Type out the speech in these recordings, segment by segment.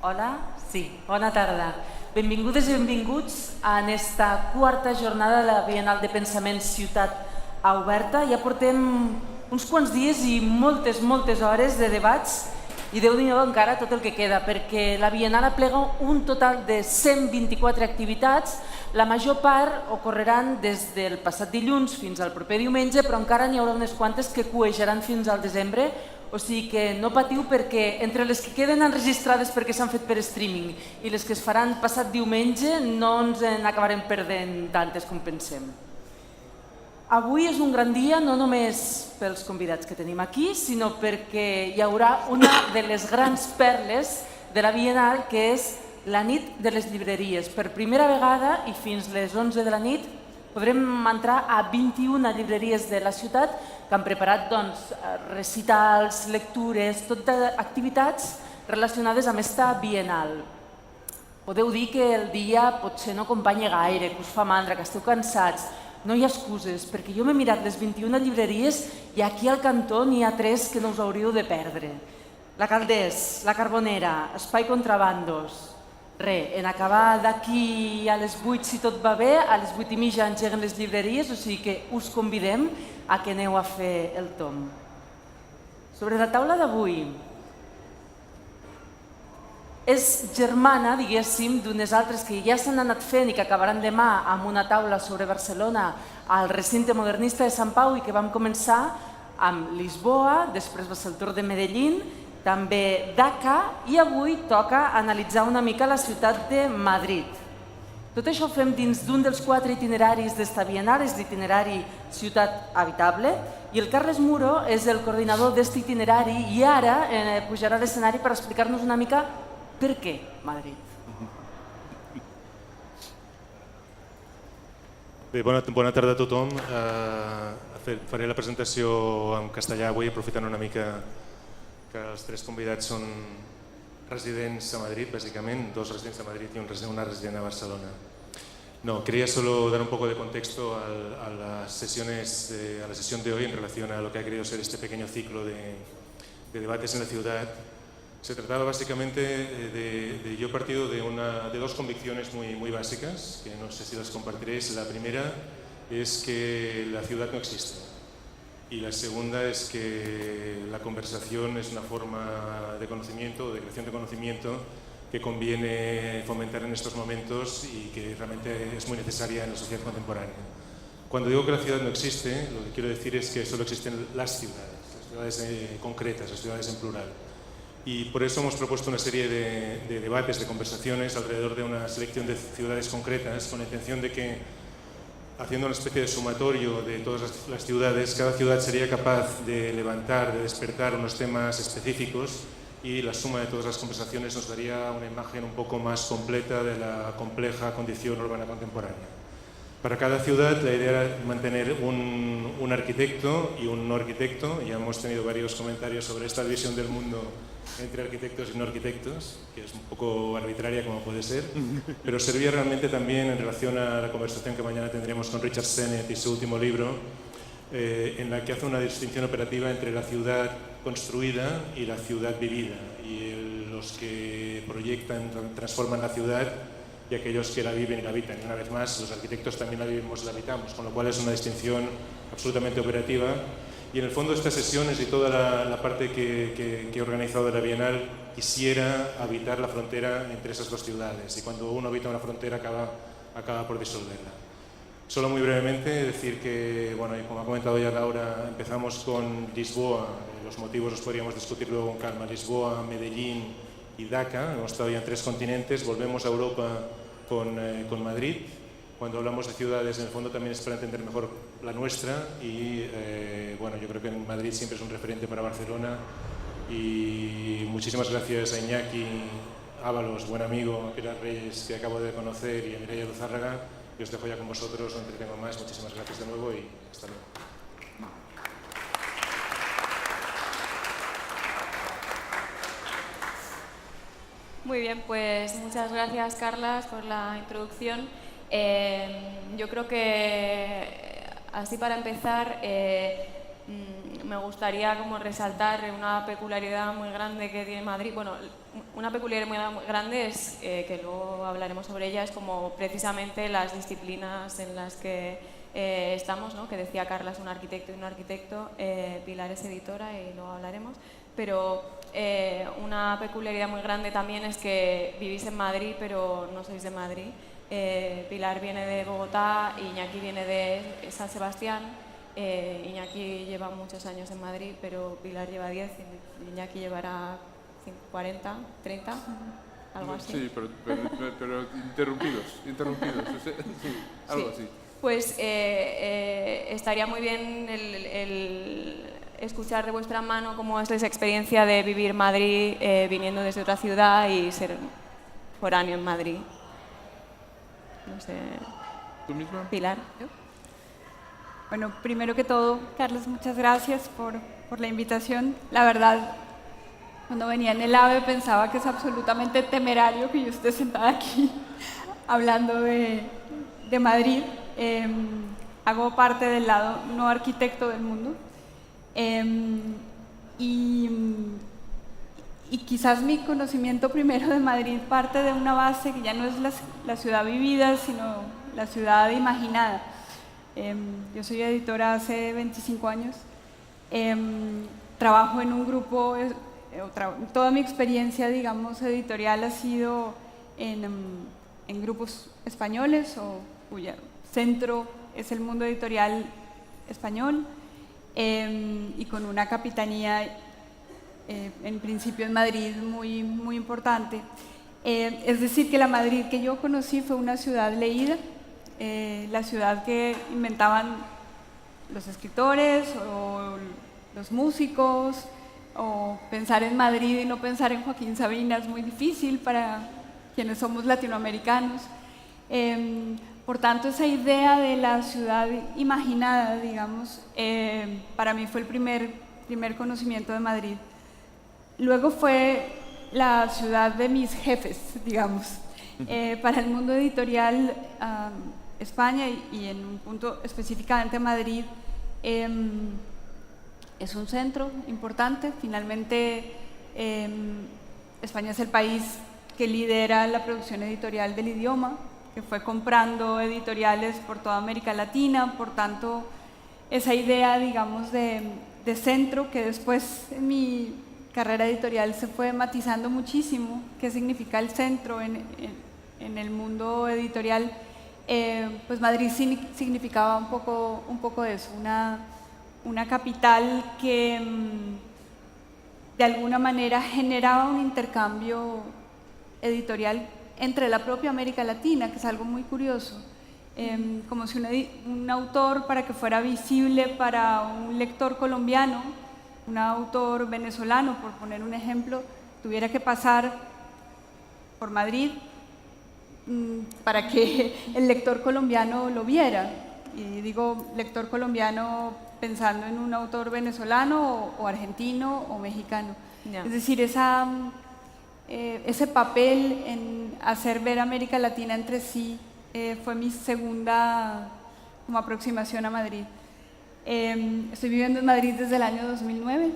Hola, sí, bona tarda. Benvingudes i benvinguts en esta quarta jornada de la Bienal de Pensament Ciutat Oberta. Ja portem uns quants dies i moltes hores de debats i Déu-n'hi-do encara tot el que queda, perquè la Bienal aplega un total de 124 activitats. La major part ocorreran des del passat dilluns fins al proper diumenge, però encara n'hi haurà unes quantes que cuejaran fins al desembre, o sigui que no patiu, perquè entre les que queden enregistrades perquè s'han fet per streaming i les que es faran passat diumenge no ens n'acabarem perdent tantes com pensem. Avui és un gran dia no només pels convidats que tenim aquí, sinó perquè hi haurà una de les grans perles de la Bienal, que és la nit de les llibreries. Per primera vegada i fins les 11 de la nit podrem entrar a 21 llibreries de la ciutat que han preparat recitals, lectures, tot d'activitats relacionades amb esta Bienal. Podeu dir que el dia potser no acompanya gaire, que us fa mandra, que esteu cansats. No hi ha excuses, perquè jo m'he mirat les 21 llibreries i aquí al cantó n'hi ha 3 que no us hauríeu de perdre. La Calders, la Carbonera, Espai Contrabandos. En acabar d'aquí a les 8, si tot va bé, a les 8:30 engeguen les llibreries, o sigui que us convidem a que aneu a fer el tomb. Sobre la taula d'avui, és germana, diguéssim, d'unes altres que ja s'han anat fent i que acabaran demà amb una taula sobre Barcelona al recinte modernista de Sant Pau i que vam començar amb Lisboa, després va ser el torn de Medellín, també Dakar i avui toca analitzar una mica la ciutat de Madrid. Tot això ho fem dins d'un dels 4 itineraris d'esta Bienal, és l'itinerari Ciutat Habitable, i el Carles Muro és el coordinador d'aquest itinerari i ara pujarà a l'escenari per explicar-nos una mica per què Madrid. Bé, bona tarda a tothom. Faré la presentació en castellà avui, aprofitant una mica que els 3 convidats són residents a Madrid, básicamente, 2 residentes a Madrid y una residente a Barcelona. Quería solo dar un poco de contexto a la sesión de hoy en relación a lo que ha querido ser este pequeño ciclo de debates en la ciudad. Se trataba básicamente de yo partido de 2 convicciones muy básicas, que no sé si las compartiréis. La primera es que la ciudad no existe. Y la segunda es que la conversación es una forma de conocimiento, de creación de conocimiento, que conviene fomentar en estos momentos y que realmente es muy necesaria en la sociedad contemporánea. Cuando digo que la ciudad no existe, lo que quiero decir es que solo existen las ciudades concretas, las ciudades en plural. Y por eso hemos propuesto una serie de debates, de conversaciones alrededor de una selección de ciudades concretas, con la intención de que, haciendo una especie de sumatorio de todas las ciudades, cada ciudad sería capaz de levantar, de despertar unos temas específicos y la suma de todas las conversaciones nos daría una imagen un poco más completa de la compleja condición urbana contemporánea. Para cada ciudad la idea era mantener un arquitecto y un no arquitecto. Ya hemos tenido varios comentarios sobre esta división del mundo entre arquitectos y no arquitectos, que es un poco arbitraria como puede ser, pero servía realmente también en relación a la conversación que mañana tendremos con Richard Sennett y su último libro, en la que hace una distinción operativa entre la ciudad construida y la ciudad vivida, y los que proyectan, transforman la ciudad y aquellos que la viven y la habitan. Y una vez más, los arquitectos también la vivimos y la habitamos, con lo cual es una distinción absolutamente operativa. Y en el fondo estas sesiones y toda la parte que he organizado de la Bienal quisiera habitar la frontera entre esas 2 ciudades, y cuando uno habita una frontera acaba por disolverla. Solo muy brevemente decir que, bueno, y como ha comentado ya Laura, empezamos con Lisboa. Los motivos los podríamos discutir luego con calma. Lisboa, Medellín y Dakar. Hemos estado ya en 3 continentes. Volvemos a Europa con Madrid. Cuando hablamos de ciudades, en el fondo también es para entender mejor la nuestra y bueno, yo creo que Madrid siempre es un referente para Barcelona, y muchísimas gracias a Iñaki Ábalos, buen amigo, a Pilar Reyes, que acabo de conocer, y a Mireia Luzárraga. Y os dejo ya con vosotros, no entretengo más. Muchísimas gracias de nuevo y hasta luego. Muy bien, pues muchas gracias, Carlas, por la introducción. Yo creo que, así para empezar, me gustaría como resaltar una peculiaridad muy grande que tiene Madrid. Bueno, una peculiaridad muy grande es, que luego hablaremos sobre ella, es como precisamente las disciplinas en las que estamos, ¿no? Que decía Carla, es un arquitecto y un arquitecto, Pilar es editora y luego hablaremos, pero una peculiaridad muy grande también es que vivís en Madrid pero no sois de Madrid. Pilar viene de Bogotá, Iñaki viene de San Sebastián. Iñaki lleva muchos años en Madrid, pero Pilar lleva 10 y Iñaki llevará 40, 30, algo así. Sí, pero interrumpidos, sí, algo así. Pues estaría muy bien el escuchar de vuestra mano cómo es esa experiencia de vivir Madrid viniendo desde otra ciudad y ser foráneo en Madrid. No sé. ¿Tú misma? Pilar. Bueno, primero que todo, Carlos, muchas gracias por la invitación. La verdad, cuando venía en el AVE pensaba que es absolutamente temerario que yo esté sentada aquí hablando de Madrid. Hago parte del lado no arquitecto del mundo. Y quizás mi conocimiento primero de Madrid parte de una base que ya no es la ciudad vivida, sino la ciudad imaginada. Yo soy editora hace 25 años. Trabajo en un grupo, toda mi experiencia, digamos, editorial ha sido en grupos españoles, cuyo centro es el mundo editorial español, y con una capitanía en principio en Madrid muy, muy importante. Es decir, que la Madrid que yo conocí fue una ciudad leída, la ciudad que inventaban los escritores o los músicos, o pensar en Madrid y no pensar en Joaquín Sabina es muy difícil para quienes somos latinoamericanos. Por tanto, esa idea de la ciudad imaginada, digamos, para mí fue el primer conocimiento de Madrid. Luego fue la ciudad de mis jefes, digamos. Para el mundo editorial, España y en un punto específicamente Madrid es un centro importante. Finalmente, España es el país que lidera la producción editorial del idioma, que fue comprando editoriales por toda América Latina. Por tanto, esa idea, digamos, de centro, que después en mi carrera editorial se fue matizando muchísimo, qué significa el centro en el mundo editorial, pues Madrid significaba un poco eso, una capital que de alguna manera generaba un intercambio editorial entre la propia América Latina, que es algo muy curioso. Como si un autor, para que fuera visible para un lector colombiano, un autor venezolano, por poner un ejemplo, tuviera que pasar por Madrid para que el lector colombiano lo viera. Y digo lector colombiano pensando en un autor venezolano o argentino o mexicano. Yeah. Es decir, ese papel en hacer ver América Latina entre sí fue mi segunda como aproximación a Madrid. Estoy viviendo en Madrid desde el año 2009,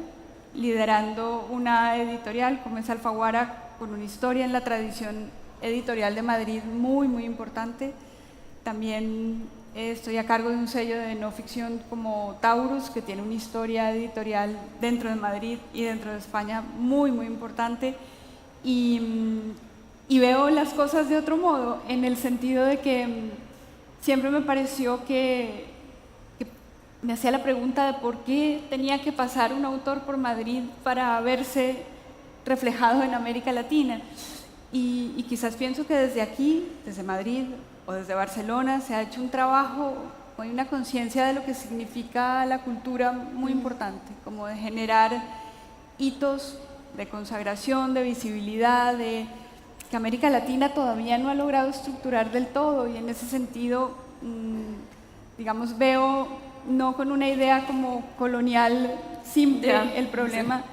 liderando una editorial como es Alfaguara, con una historia en la tradición editorial de Madrid muy, muy importante. También estoy a cargo de un sello de no ficción como Taurus, que tiene una historia editorial dentro de Madrid y dentro de España muy, muy importante. Y veo las cosas de otro modo, en el sentido de que siempre me pareció que me hacía la pregunta de por qué tenía que pasar un autor por Madrid para verse reflejado en América Latina. Y quizás pienso que desde aquí, desde Madrid o desde Barcelona, se ha hecho un trabajo, hay una conciencia de lo que significa la cultura muy importante, como de generar hitos de consagración, de visibilidad, de que América Latina todavía no ha logrado estructurar del todo, y en ese sentido, digamos, veo no con una idea como colonial simple el problema,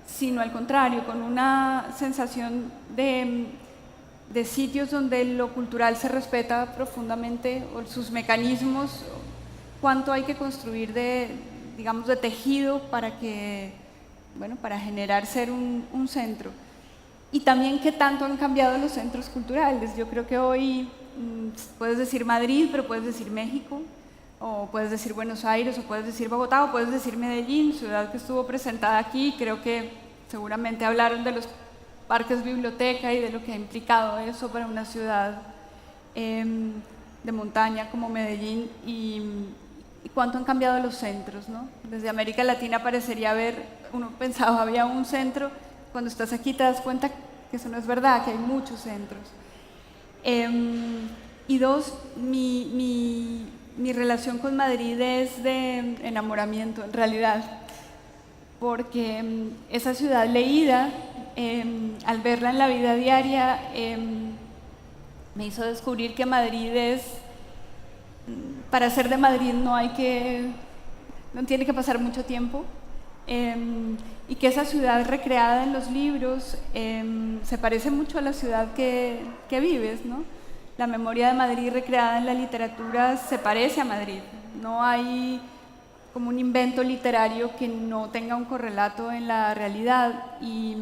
sino al contrario, con una sensación de sitios donde lo cultural se respeta profundamente, o sus mecanismos, cuánto hay que construir de digamos, de tejido para que, bueno, para generar ser un centro. Y también qué tanto han cambiado los centros culturales. Yo creo que hoy puedes decir Madrid, pero puedes decir México, o puedes decir Buenos Aires, o puedes decir Bogotá, o puedes decir Medellín, ciudad que estuvo presentada aquí. Creo que seguramente hablaron de los parques biblioteca y de lo que ha implicado eso para una ciudad de montaña como Medellín, y cuánto han cambiado los centros, ¿no? Desde América Latina parecería haber, uno pensaba había un centro, cuando estás aquí te das cuenta que eso no es verdad, que hay muchos centros. Y dos, mi relación con Madrid es de enamoramiento en realidad, porque esa ciudad leída, al verla en la vida diaria, me hizo descubrir que Madrid es, para ser de Madrid no tiene que pasar mucho tiempo, y que esa ciudad recreada en los libros se parece mucho a la ciudad que vives, ¿no? La memoria de Madrid recreada en la literatura se parece a Madrid. No hay como un invento literario que no tenga un correlato en la realidad, y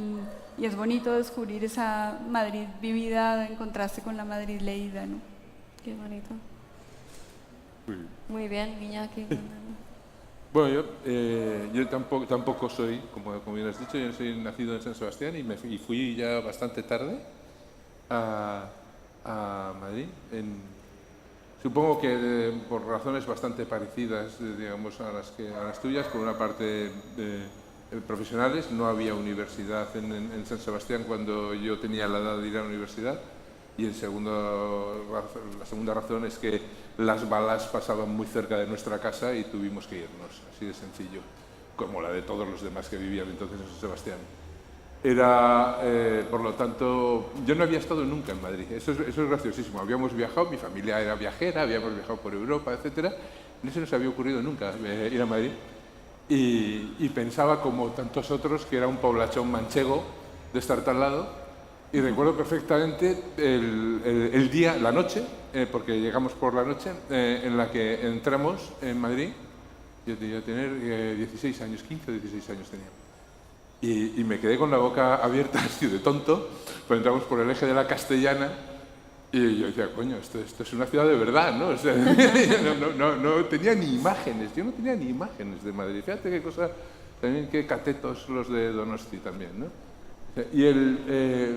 es bonito descubrir esa Madrid vivida en contraste con la Madrid leída, ¿no? Qué bonito. Muy bien, Iñaki. Bueno, yo tampoco soy, como bien has dicho, yo soy nacido en San Sebastián y fui ya bastante tarde a Madrid. Supongo que por razones bastante parecidas, digamos, a las tuyas. Por una parte, profesionales. No había universidad en San Sebastián cuando yo tenía la edad de ir a la universidad. Y la segunda razón es que las balas pasaban muy cerca de nuestra casa y tuvimos que irnos, así de sencillo, como la de todos los demás que vivían entonces en San Sebastián. Por lo tanto, yo no había estado nunca en Madrid. Eso es graciosísimo. Habíamos viajado, mi familia era viajera, habíamos viajado por Europa, etc. No se nos había ocurrido nunca ir a Madrid. Y pensaba, como tantos otros, que era un poblachón manchego de estar tan al lado. Y recuerdo perfectamente el día, la noche, porque llegamos por la noche, en la que entramos en Madrid. Yo tenía que tener 16 años, 15 o 16 años tenía. Y me quedé con la boca abierta, así de tonto, pues entramos por el eje de la Castellana y yo decía, coño, esto es una ciudad de verdad, ¿no? O sea, no tenía ni imágenes, yo no tenía ni imágenes de Madrid. Fíjate qué cosa, también qué catetos los de Donosti también, ¿no? Y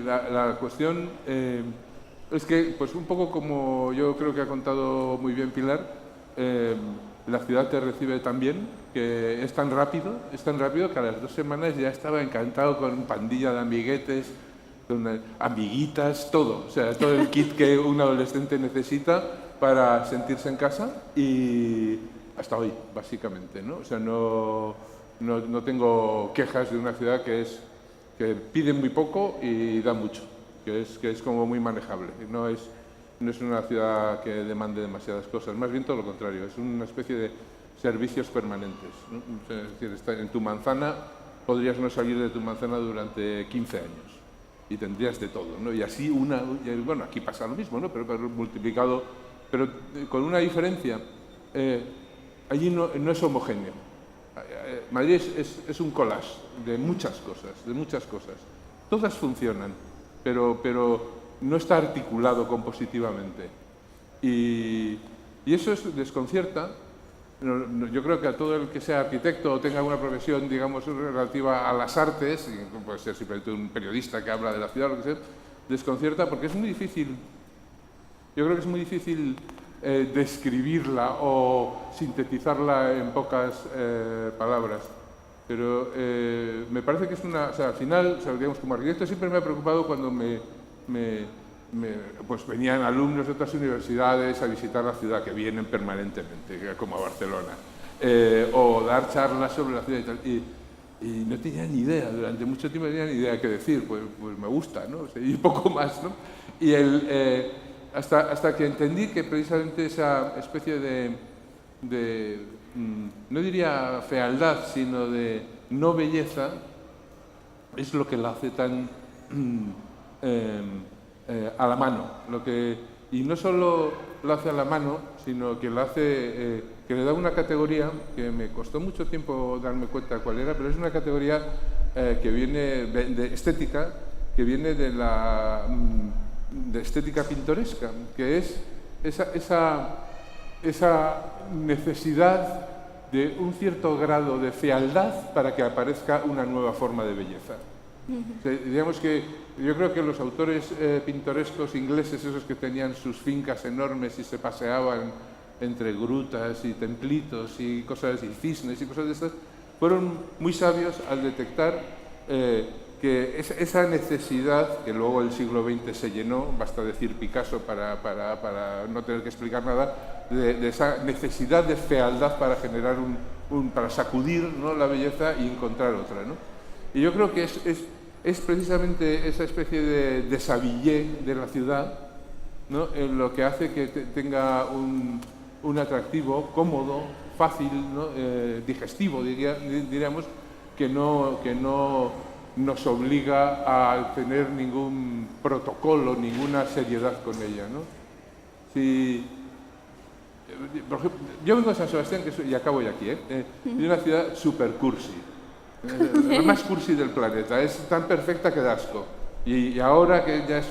la cuestión es que, pues un poco como yo creo que ha contado muy bien Pilar, la ciudad te recibe tan bien, que es tan rápido que a las 2 semanas ya estaba encantado con pandilla de amiguetes, con amiguitas, todo. O sea, todo el kit que un adolescente necesita para sentirse en casa, y hasta hoy, básicamente, ¿no? O sea, no tengo quejas de una ciudad que pide muy poco y da mucho, que es como muy manejable. No es una ciudad que demande demasiadas cosas, más bien todo lo contrario, es una especie de servicios permanentes, ¿no? Es decir, en tu manzana podrías no salir de tu manzana durante 15 años y tendrías de todo, ¿no? Y así bueno, aquí pasa lo mismo, ¿no? Pero multiplicado, pero con una diferencia, allí no es homogéneo. Madrid es un collage de muchas cosas. Todas funcionan, pero no está articulado compositivamente. Y eso desconcierta. Yo creo que a todo el que sea arquitecto o tenga alguna profesión, digamos, relativa a las artes, puede ser simplemente un periodista que habla de la ciudad, lo que sea, desconcierta porque es muy difícil. Yo creo que es muy difícil describirla o sintetizarla en pocas palabras. Pero me parece que es o sea, al final, o sea, digamos, como arquitecto siempre me ha preocupado cuando pues venían alumnos de otras universidades a visitar la ciudad, que vienen permanentemente, como a Barcelona, o dar charlas sobre la ciudad y tal. Y no tenía ni idea, durante mucho tiempo no tenía ni idea qué decir, pues me gusta, ¿no? O sea, y poco más, ¿no? Y hasta que entendí que precisamente esa especie de no diría fealdad, sino de no belleza, es lo que la hace tan a la mano. Y no solo lo hace a la mano, sino que lo hace que le da una categoría que me costó mucho tiempo darme cuenta cuál era, pero es una categoría que viene de estética, que viene de estética pintoresca, que es esa necesidad de un cierto grado de fealdad para que aparezca una nueva forma de belleza. O sea, digamos que yo creo que los autores pintorescos ingleses, esos que tenían sus fincas enormes y se paseaban entre grutas y templitos y cosas y cisnes y cosas de estas, fueron muy sabios al detectar que esa necesidad, que luego el siglo XX se llenó, basta decir Picasso para no tener que explicar nada, de esa necesidad de fealdad para generar para sacudir, ¿no?, la belleza y encontrar otra, ¿no? Y yo creo que es precisamente esa especie de deshabillé de la ciudad, ¿no?, lo que hace que tenga un atractivo cómodo, fácil, ¿no?, digestivo, diríamos, que no nos obliga a tener ningún protocolo, ninguna seriedad con ella, ¿no? Por ejemplo, yo vengo de San Sebastián, y acabo ya aquí, de una ciudad super cursi, la más cursi del planeta, es tan perfecta que da asco. Y ahora que ya es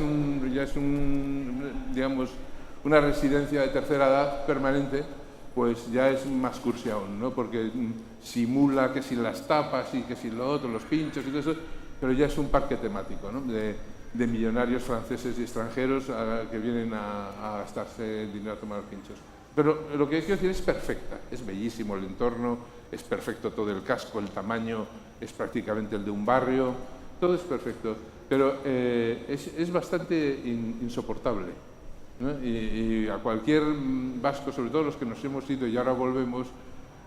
digamos, una residencia de tercera edad permanente, pues ya es más cursi aún, ¿no? Porque simula que si las tapas y que si lo otro, los pinchos y todo eso, pero ya es un parque temático, ¿no?, de millonarios franceses y extranjeros que vienen a gastarse dinero a tomar pinchos. Pero lo que quiero decir es perfecta, es bellísimo el entorno, es perfecto todo el casco, el tamaño es prácticamente el de un barrio, todo es perfecto, pero es bastante insoportable, ¿no? Y a cualquier vasco, sobre todo los que nos hemos ido y ahora volvemos,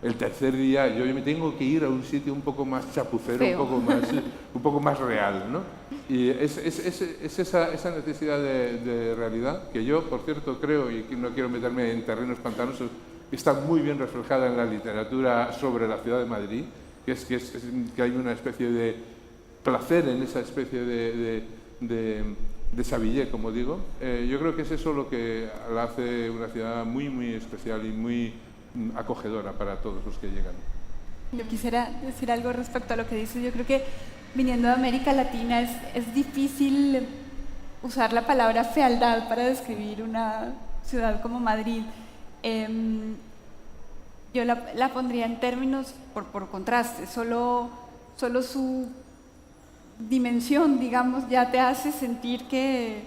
el tercer día yo me tengo que ir a un sitio un poco más chapucero, un poco más real, ¿no? Y es esa necesidad de realidad, que yo, por cierto, creo, y no quiero meterme en terrenos pantanosos, está muy bien reflejada en la literatura sobre la ciudad de Madrid, que hay una especie de placer en esa especie de deshabillé, como digo. Yo creo que es eso lo que la hace una ciudad muy, muy especial y muy acogedora para todos los que llegan. Yo quisiera decir algo respecto a lo que dices. Yo creo que viniendo de América Latina es difícil usar la palabra fealdad para describir una ciudad como Madrid. Yo la pondría en términos, por contraste, solo su dimensión, digamos, ya te hace sentir que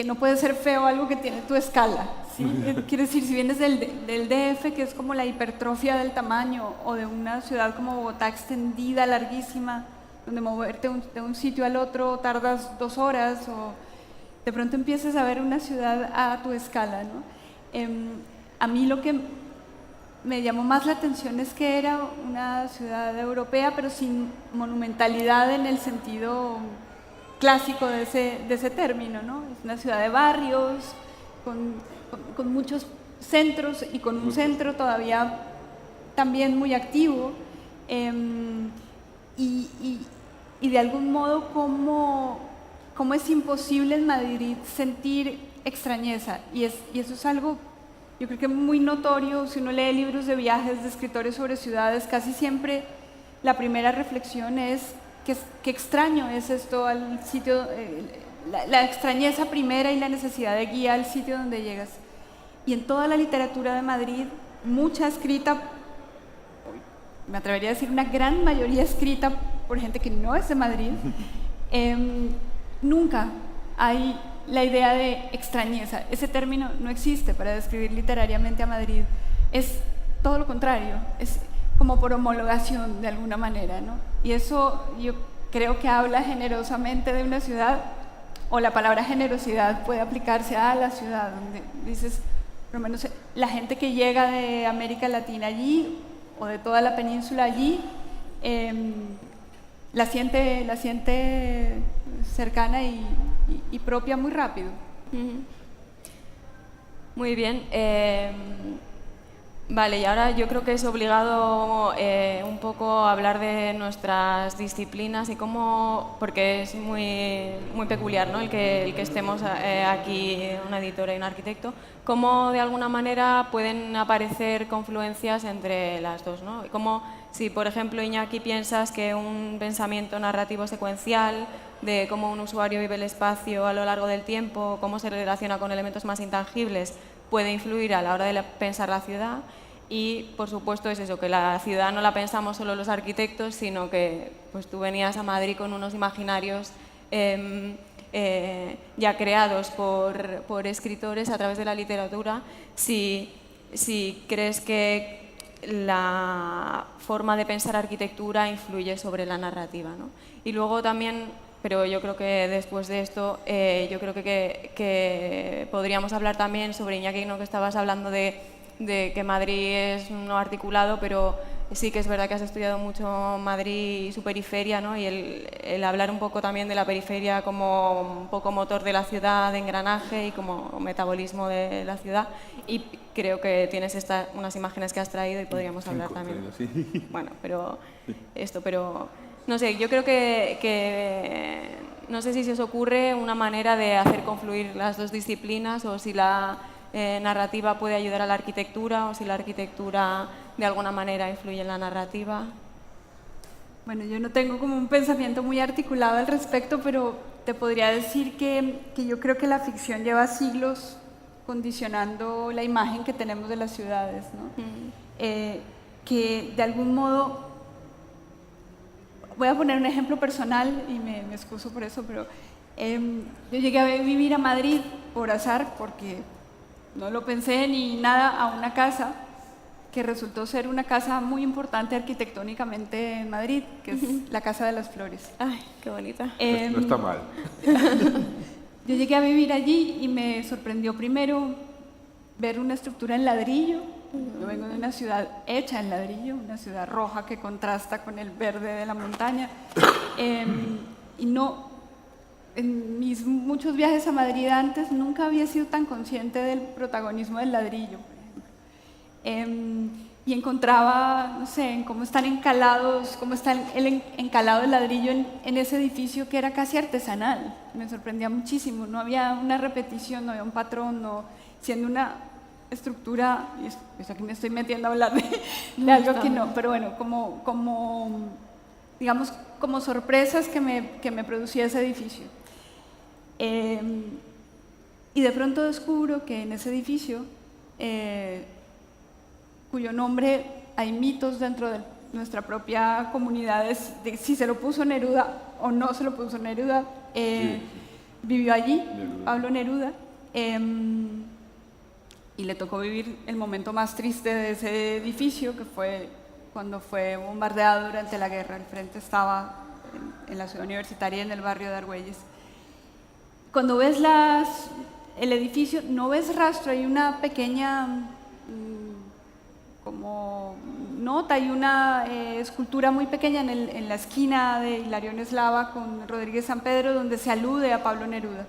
no puede ser feo algo que tiene tu escala, ¿sí? Quiero decir, si vienes del DF, que es como la hipertrofia del tamaño, o de una ciudad como Bogotá extendida, larguísima, donde moverte de un sitio al otro tardas 2 horas, o de pronto empiezas a ver una ciudad a tu escala, ¿no? A mí lo que me llamó más la atención es que era una ciudad europea, pero sin monumentalidad en el sentido clásico de ese término, ¿no? Es una ciudad de barrios, con muchos centros y con un centro todavía también muy activo, y de algún modo cómo es imposible en Madrid sentir extrañeza, y eso es algo, yo creo que muy notorio. Si uno lee libros de viajes de escritores sobre ciudades, casi siempre la primera reflexión es qué extraño es esto al sitio, la extrañeza primera y la necesidad de guía al sitio donde llegas. Y en toda la literatura de Madrid, mucha escrita, me atrevería a decir una gran mayoría escrita por gente que no es de Madrid, nunca hay la idea de extrañeza. Ese término no existe para describir literariamente a Madrid. Es todo lo contrario, es como por homologación de alguna manera, ¿no? Y eso yo creo que habla generosamente de una ciudad, o la palabra generosidad puede aplicarse a la ciudad, donde dices, por lo menos la gente que llega de América Latina allí, o de toda la península allí, la siente cercana y propia muy rápido. Muy bien. Vale, y ahora yo creo que es obligado un poco hablar de nuestras disciplinas y cómo, porque es muy peculiar, ¿no? el que estemos aquí, una editora y un arquitecto, cómo de alguna manera pueden aparecer confluencias entre las dos, ¿no? Como si, por ejemplo, Iñaki, piensas que un pensamiento narrativo secuencial de cómo un usuario vive el espacio a lo largo del tiempo, cómo se relaciona con elementos más intangibles, puede influir a la hora de pensar la ciudad. Y, por supuesto, es eso, que la ciudad no la pensamos solo los arquitectos, sino que pues, tú venías a Madrid con unos imaginarios ya creados por escritores a través de la literatura. Si crees que la forma de pensar arquitectura influye sobre la narrativa, ¿no? Y luego también, pero yo creo que después de esto, yo creo que podríamos hablar también sobre, Iñaki, ¿no? Que estabas hablando de que Madrid es no articulado, pero sí que es verdad que has estudiado mucho Madrid y su periferia, ¿no? Y el hablar un poco también de la periferia como un poco motor de la ciudad, de engranaje y como metabolismo de la ciudad. Y creo que tienes unas imágenes que has traído y podríamos hablar también. Sí. Bueno, pero no sé, yo creo que no sé si se os ocurre una manera de hacer confluir las dos disciplinas, o si la narrativa puede ayudar a la arquitectura, o si la arquitectura de alguna manera influye en la narrativa. Bueno, yo no tengo como un pensamiento muy articulado al respecto, pero te podría decir que yo creo que la ficción lleva siglos condicionando la imagen que tenemos de las ciudades, ¿no? Que de algún modo, voy a poner un ejemplo personal y me excuso por eso, pero yo llegué a vivir a Madrid por azar, porque no lo pensé ni nada, a una casa que resultó ser una casa muy importante arquitectónicamente en Madrid, que es la Casa de las Flores. Ay, qué bonita. No está mal. Yo llegué a vivir allí y me sorprendió primero ver una estructura en ladrillo. Yo vengo de una ciudad hecha en ladrillo, una ciudad roja que contrasta con el verde de la montaña. Y no, en mis muchos viajes a Madrid antes nunca había sido tan consciente del protagonismo del ladrillo, por ejemplo. Y encontraba, no sé, en cómo están encalados, cómo está el encalado del ladrillo en ese edificio que era casi artesanal. Me sorprendía muchísimo, no había una repetición, no había un patrón, no, siendo una estructura, y eso aquí me estoy metiendo a hablar de algo que no, pero bueno, digamos, como sorpresas que me producía ese edificio. Y de pronto descubro que en ese edificio, cuyo nombre hay mitos dentro de nuestra propia comunidad, de si se lo puso Neruda o no se lo puso Neruda, Sí. Vivió allí, Neruda. Pablo Neruda, y le tocó vivir el momento más triste de ese edificio, que fue cuando fue bombardeado durante la guerra. El frente estaba en la ciudad universitaria, en el barrio de Argüelles. Cuando ves el edificio, no ves rastro, hay una pequeña como nota, hay una escultura muy pequeña en la esquina de Hilarión Eslava con Rodríguez San Pedro, donde se alude a Pablo Neruda.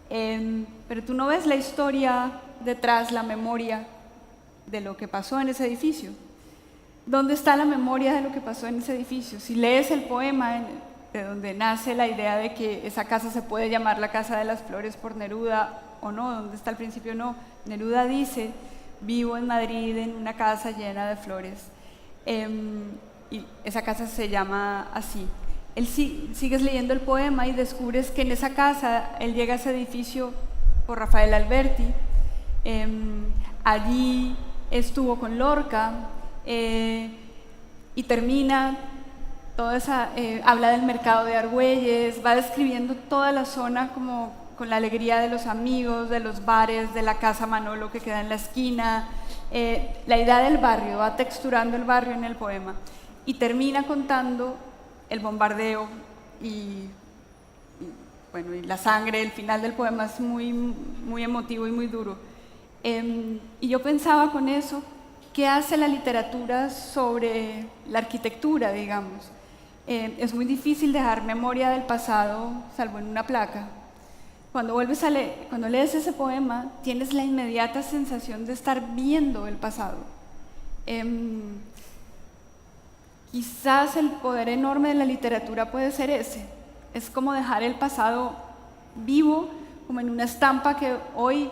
Pero tú no ves la historia detrás, la memoria de lo que pasó en ese edificio. ¿Dónde está la memoria de lo que pasó en ese edificio? Si lees el poema de donde nace la idea de que esa casa se puede llamar la Casa de las Flores por Neruda o no, ¿dónde está al principio? No, Neruda dice: vivo en Madrid en una casa llena de flores, y esa casa se llama así. Sigues leyendo el poema y descubres que en esa casa él llega a ese edificio por Rafael Alberti. Allí estuvo con Lorca, y termina toda esa, habla del mercado de Argüelles, va describiendo toda la zona como con la alegría de los amigos, de los bares, de la casa Manolo que queda en la esquina. La idea del barrio, va texturando el barrio en el poema y termina contando el bombardeo y la sangre. El final del poema es muy, muy emotivo y muy duro. Y yo pensaba con eso, ¿qué hace la literatura sobre la arquitectura, digamos? Es muy difícil dejar memoria del pasado, salvo en una placa. Cuando lees ese poema, tienes la inmediata sensación de estar viendo el pasado. Quizás el poder enorme de la literatura puede ser ese. Es como dejar el pasado vivo, como en una estampa que hoy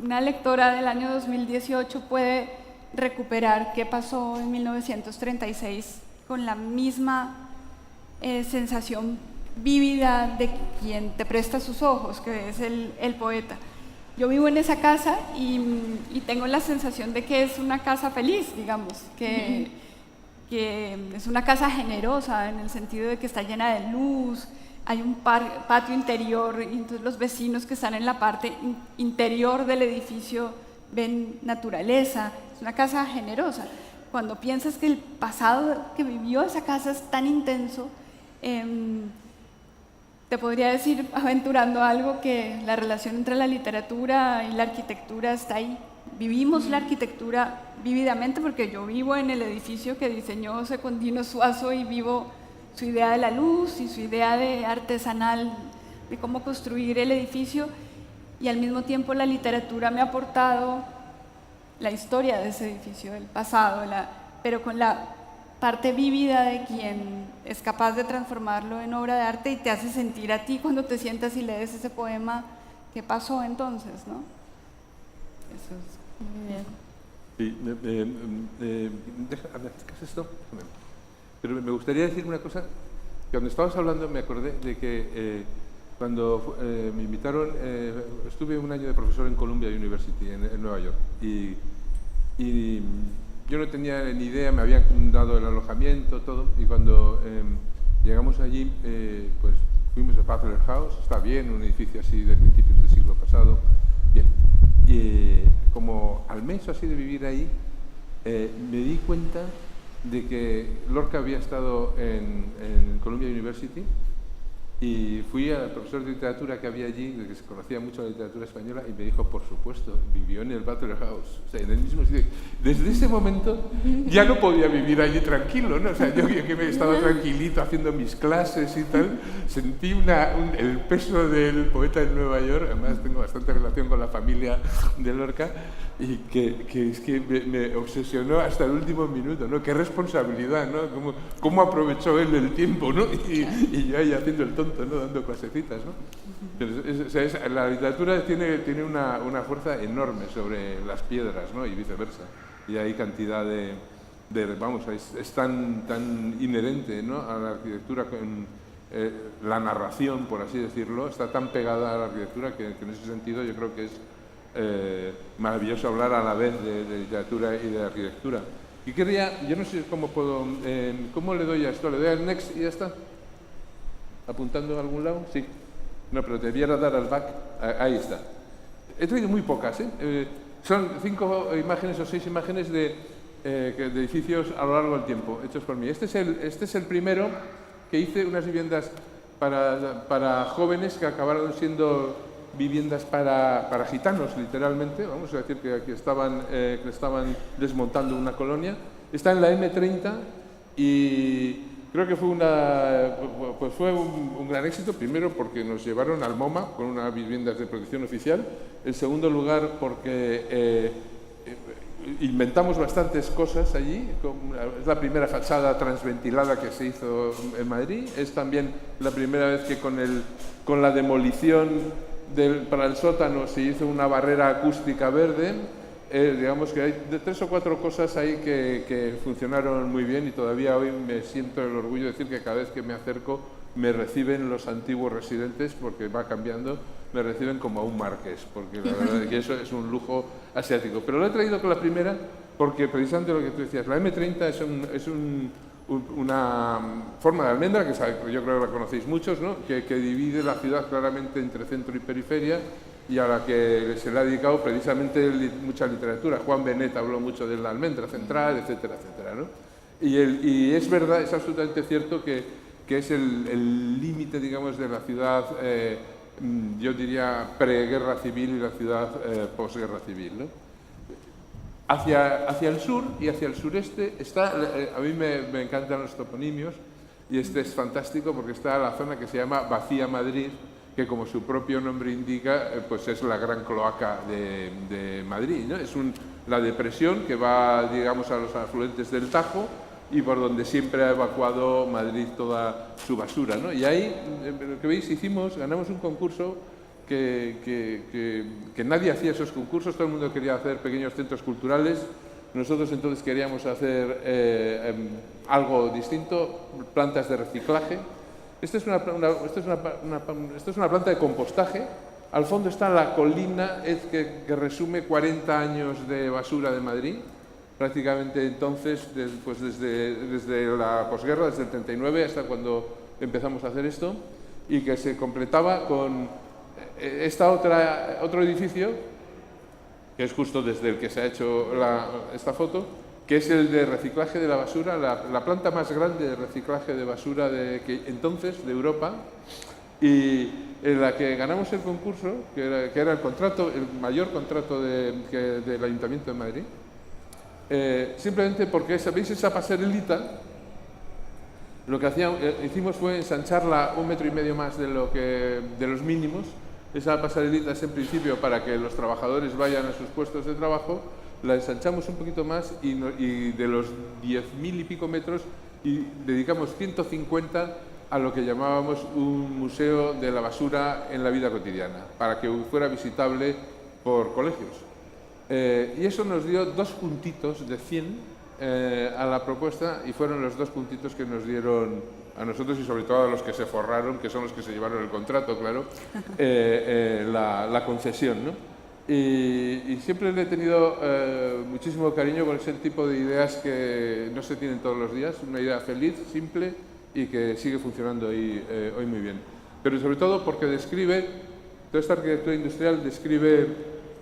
una lectora del año 2018 puede recuperar qué pasó en 1936 con la misma sensación vívida de quien te presta sus ojos, que es el poeta. Yo vivo en esa casa y tengo la sensación de que es una casa feliz, digamos, que es una casa generosa en el sentido de que está llena de luz, hay un patio interior, y entonces los vecinos que están en la parte interior del edificio ven naturaleza, es una casa generosa. Cuando piensas que el pasado que vivió esa casa es tan intenso, te podría decir, aventurando algo, que la relación entre la literatura y la arquitectura está ahí. Vivimos la arquitectura vívidamente porque yo vivo en el edificio que diseñó Secundino Zuazo y vivo su idea de la luz y su idea de artesanal de cómo construir el edificio, y al mismo tiempo la literatura me ha aportado la historia de ese edificio, el pasado, pero con la parte vívida de quien es capaz de transformarlo en obra de arte y te hace sentir a ti cuando te sientas y lees ese poema, ¿qué pasó entonces, no? Eso es muy bien. Sí, ¿qué es esto? Pero me gustaría decir una cosa. Cuando estabas hablando me acordé de que cuando me invitaron, estuve un año de profesor en Columbia University en Nueva York y yo no tenía ni idea, me habían dado el alojamiento, todo, y cuando llegamos allí, pues fuimos a Butler House, está bien, un edificio así de principios del siglo pasado, bien. Y como al mes así de vivir ahí, me di cuenta de que Lorca había estado en Columbia University, y fui al profesor de literatura que había allí, que se conocía mucho la literatura española, y me dijo, por supuesto, vivió en el Butler House, o sea, en el mismo sitio. Desde ese momento ya no podía vivir allí tranquilo, ¿no? O sea, yo que me estaba tranquilito haciendo mis clases y tal, sentí el peso del poeta en Nueva York. Además tengo bastante relación con la familia de Lorca, y que es que me obsesionó hasta el último minuto, ¿no? Qué responsabilidad, ¿no? Cómo aprovechó él el tiempo, ¿no? Y yo ahí haciendo el tonto, ¿no? Dando clasecitas, ¿no? Pero la literatura tiene una fuerza enorme sobre las piedras, ¿no? Y viceversa. Y hay cantidad vamos, es tan inherente, ¿no? A la arquitectura, la narración, por así decirlo, está tan pegada a la arquitectura que en ese sentido yo creo que es maravilloso hablar a la vez de literatura y de arquitectura. Y yo no sé cómo puedo, ¿cómo le doy a esto? ¿Le doy al next y ya está? ¿Apuntando a algún lado? Sí. No, pero te debiera dar al back. Ahí está. He traído muy pocas, ¿eh? Son 5 imágenes o 6 imágenes de edificios a lo largo del tiempo, hechos por mí. Este es el primero que hice, unas viviendas para jóvenes que acabaron siendo viviendas para gitanos, literalmente. Vamos a decir que estaban desmontando una colonia. Está en la M30 y creo que fue un gran éxito, primero porque nos llevaron al MoMA con unas viviendas de protección oficial, en segundo lugar porque inventamos bastantes cosas allí. Es la primera fachada transventilada que se hizo en Madrid, es también la primera vez que con la demolición para el sótano se hizo una barrera acústica verde. Digamos que hay 3 o 4 cosas ahí que funcionaron muy bien, y todavía hoy me siento el orgullo de decir que cada vez que me acerco me reciben los antiguos residentes, porque va cambiando, me reciben como a un marqués, porque la verdad es que eso es un lujo asiático. Pero lo he traído con la primera porque precisamente lo que tú decías, la M30 es una forma de almendra que yo creo que la conocéis muchos, ¿no? que divide la ciudad claramente entre centro y periferia, y a la que se le ha dedicado precisamente mucha literatura. Juan Benet habló mucho de la almendra central, etcétera, etcétera, ¿no? Y es verdad, es absolutamente cierto que es el límite, digamos, de la ciudad, yo diría, preguerra civil y la ciudad posguerra civil, ¿no? Hacia el sur y hacia el sureste está, a mí me encantan los toponimios, y este es fantástico porque está la zona que se llama Vacía Madrid, que como su propio nombre indica, pues es la gran cloaca de Madrid, ¿no? Es la depresión que va, digamos, a los afluentes del Tajo y por donde siempre ha evacuado Madrid toda su basura, ¿no? Y ahí, lo que veis, ganamos un concurso que nadie hacía esos concursos, todo el mundo quería hacer pequeños centros culturales. Nosotros entonces queríamos hacer algo distinto, plantas de reciclaje. Esta es una planta de compostaje. Al fondo está la colina que resume 40 años de basura de Madrid. Prácticamente entonces, pues desde la posguerra, desde el 39 hasta cuando empezamos a hacer esto, y que se completaba con otro edificio, que es justo desde el que se ha hecho esta foto, que es el de reciclaje de la basura, la planta más grande de reciclaje de basura de Europa, y en la que ganamos el concurso, que era el mayor contrato del Ayuntamiento de Madrid, simplemente porque, ¿sabéis esa pasarelita? Lo que hicimos fue ensancharla 1,5 metros más de los mínimos. Esa pasarelita es en principio para que los trabajadores vayan a sus puestos de trabajo. La ensanchamos un poquito más y de los 10.000 y pico metros dedicamos 150 a lo que llamábamos un museo de la basura en la vida cotidiana, para que fuera visitable por colegios. Y eso nos dio 2 puntitos de 100 a la propuesta, y fueron los 2 puntitos que nos dieron a nosotros y sobre todo a los que se forraron, que son los que se llevaron el contrato, claro, la concesión, ¿no? Y siempre le he tenido muchísimo cariño por ese tipo de ideas que no se tienen todos los días, una idea feliz, simple y que sigue funcionando hoy muy bien. Pero sobre todo porque toda esta arquitectura industrial describe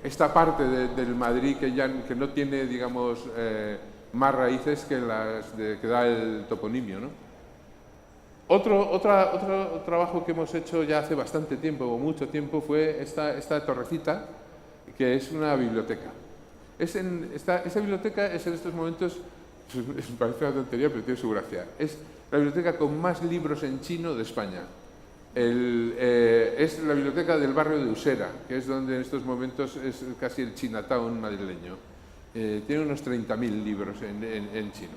esta parte del Madrid que no tiene, digamos, más raíces que las que da el toponimio, ¿no? Otro trabajo que hemos hecho ya hace bastante tiempo, o mucho tiempo, fue esta torrecita, que es una biblioteca. Esa biblioteca es en estos momentos, parece una tontería, pero tiene su gracia, es la biblioteca con más libros en chino de España. Es la biblioteca del barrio de Usera, que es donde en estos momentos es casi el Chinatown madrileño. Tiene unos 30.000 libros en chino.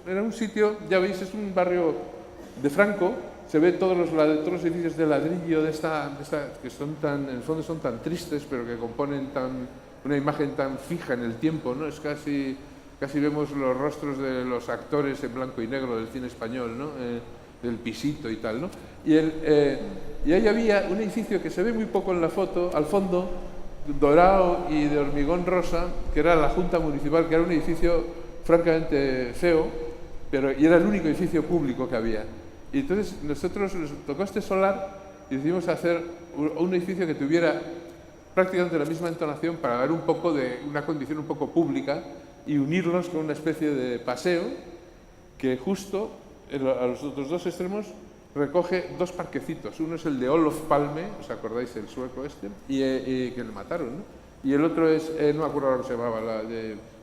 Era un sitio, ya veis, es un barrio de Franco. Se ve todos los edificios de ladrillo que en el fondo son tan tristes, pero que componen una imagen tan fija en el tiempo, ¿no? Es casi vemos los rostros de los actores en blanco y negro del cine español, ¿no? Del Pisito y tal, ¿no? Y ahí había un edificio que se ve muy poco en la foto, al fondo, dorado y de hormigón rosa, que era la Junta Municipal, que era un edificio francamente feo, y era el único edificio público que había. Y entonces nosotros nos tocó este solar y decidimos hacer un edificio que tuviera prácticamente la misma entonación para dar un poco de una condición un poco pública y unirlos con una especie de paseo que justo a los otros 2 extremos recoge 2 parquecitos. Uno es el de Olof Palme, ¿os acordáis del sueco este? Y que le mataron, ¿no? Y el otro es, no me acuerdo cómo se llamaba,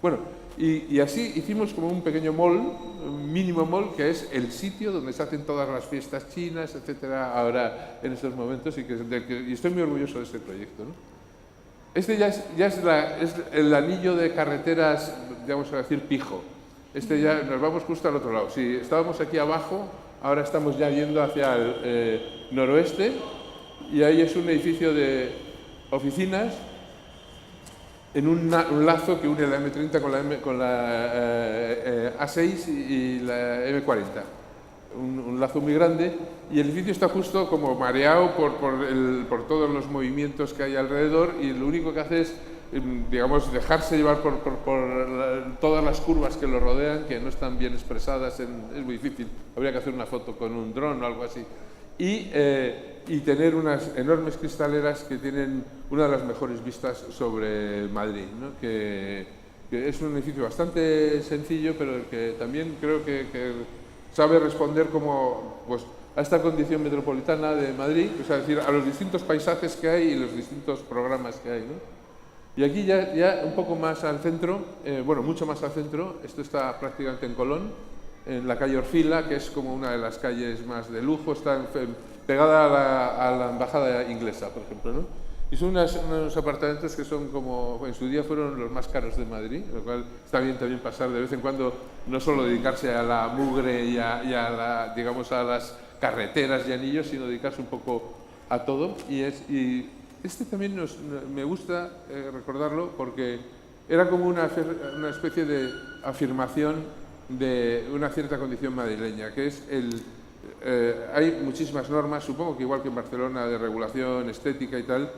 bueno, y así hicimos como un pequeño mall, un mínimo mall, que es el sitio donde se hacen todas las fiestas chinas, etcétera, ahora en estos momentos, y estoy muy orgulloso de este proyecto, ¿no? Este ya es el anillo de carreteras, vamos a decir, pijo. Ya nos vamos justo al otro lado. Si estábamos aquí abajo, ahora estamos ya yendo hacia el noroeste, y ahí es un edificio de oficinas en un lazo que une la M30 con la A6 y la M40. Un lazo muy grande, y el edificio está justo como mareado por todos los movimientos que hay alrededor, y lo único que hace es, digamos, dejarse llevar por todas las curvas que lo rodean, que no están bien expresadas, es muy difícil. Habría que hacer una foto con un dron o algo así. Y tener unas enormes cristaleras que tienen una de las mejores vistas sobre Madrid, ¿no? Que es un edificio bastante sencillo, pero que también creo que sabe responder pues, a esta condición metropolitana de Madrid, o sea, es decir, a los distintos paisajes que hay y los distintos programas que hay, ¿no? Y aquí ya un poco más al centro, bueno, mucho más al centro, esto está prácticamente en Colón, en la calle Orfila, que es como una de las calles más de lujo, está pegada a la embajada inglesa, por ejemplo, ¿no? Y son unos apartamentos que son como, en su día fueron los más caros de Madrid, lo cual está bien también pasar de vez en cuando, no solo dedicarse a la mugre y a digamos, a las carreteras y anillos, sino dedicarse un poco a todo. Y este también me gusta recordarlo porque era como una especie de afirmación de una cierta condición madrileña, que es hay muchísimas normas, supongo que igual que en Barcelona, de regulación estética y tal,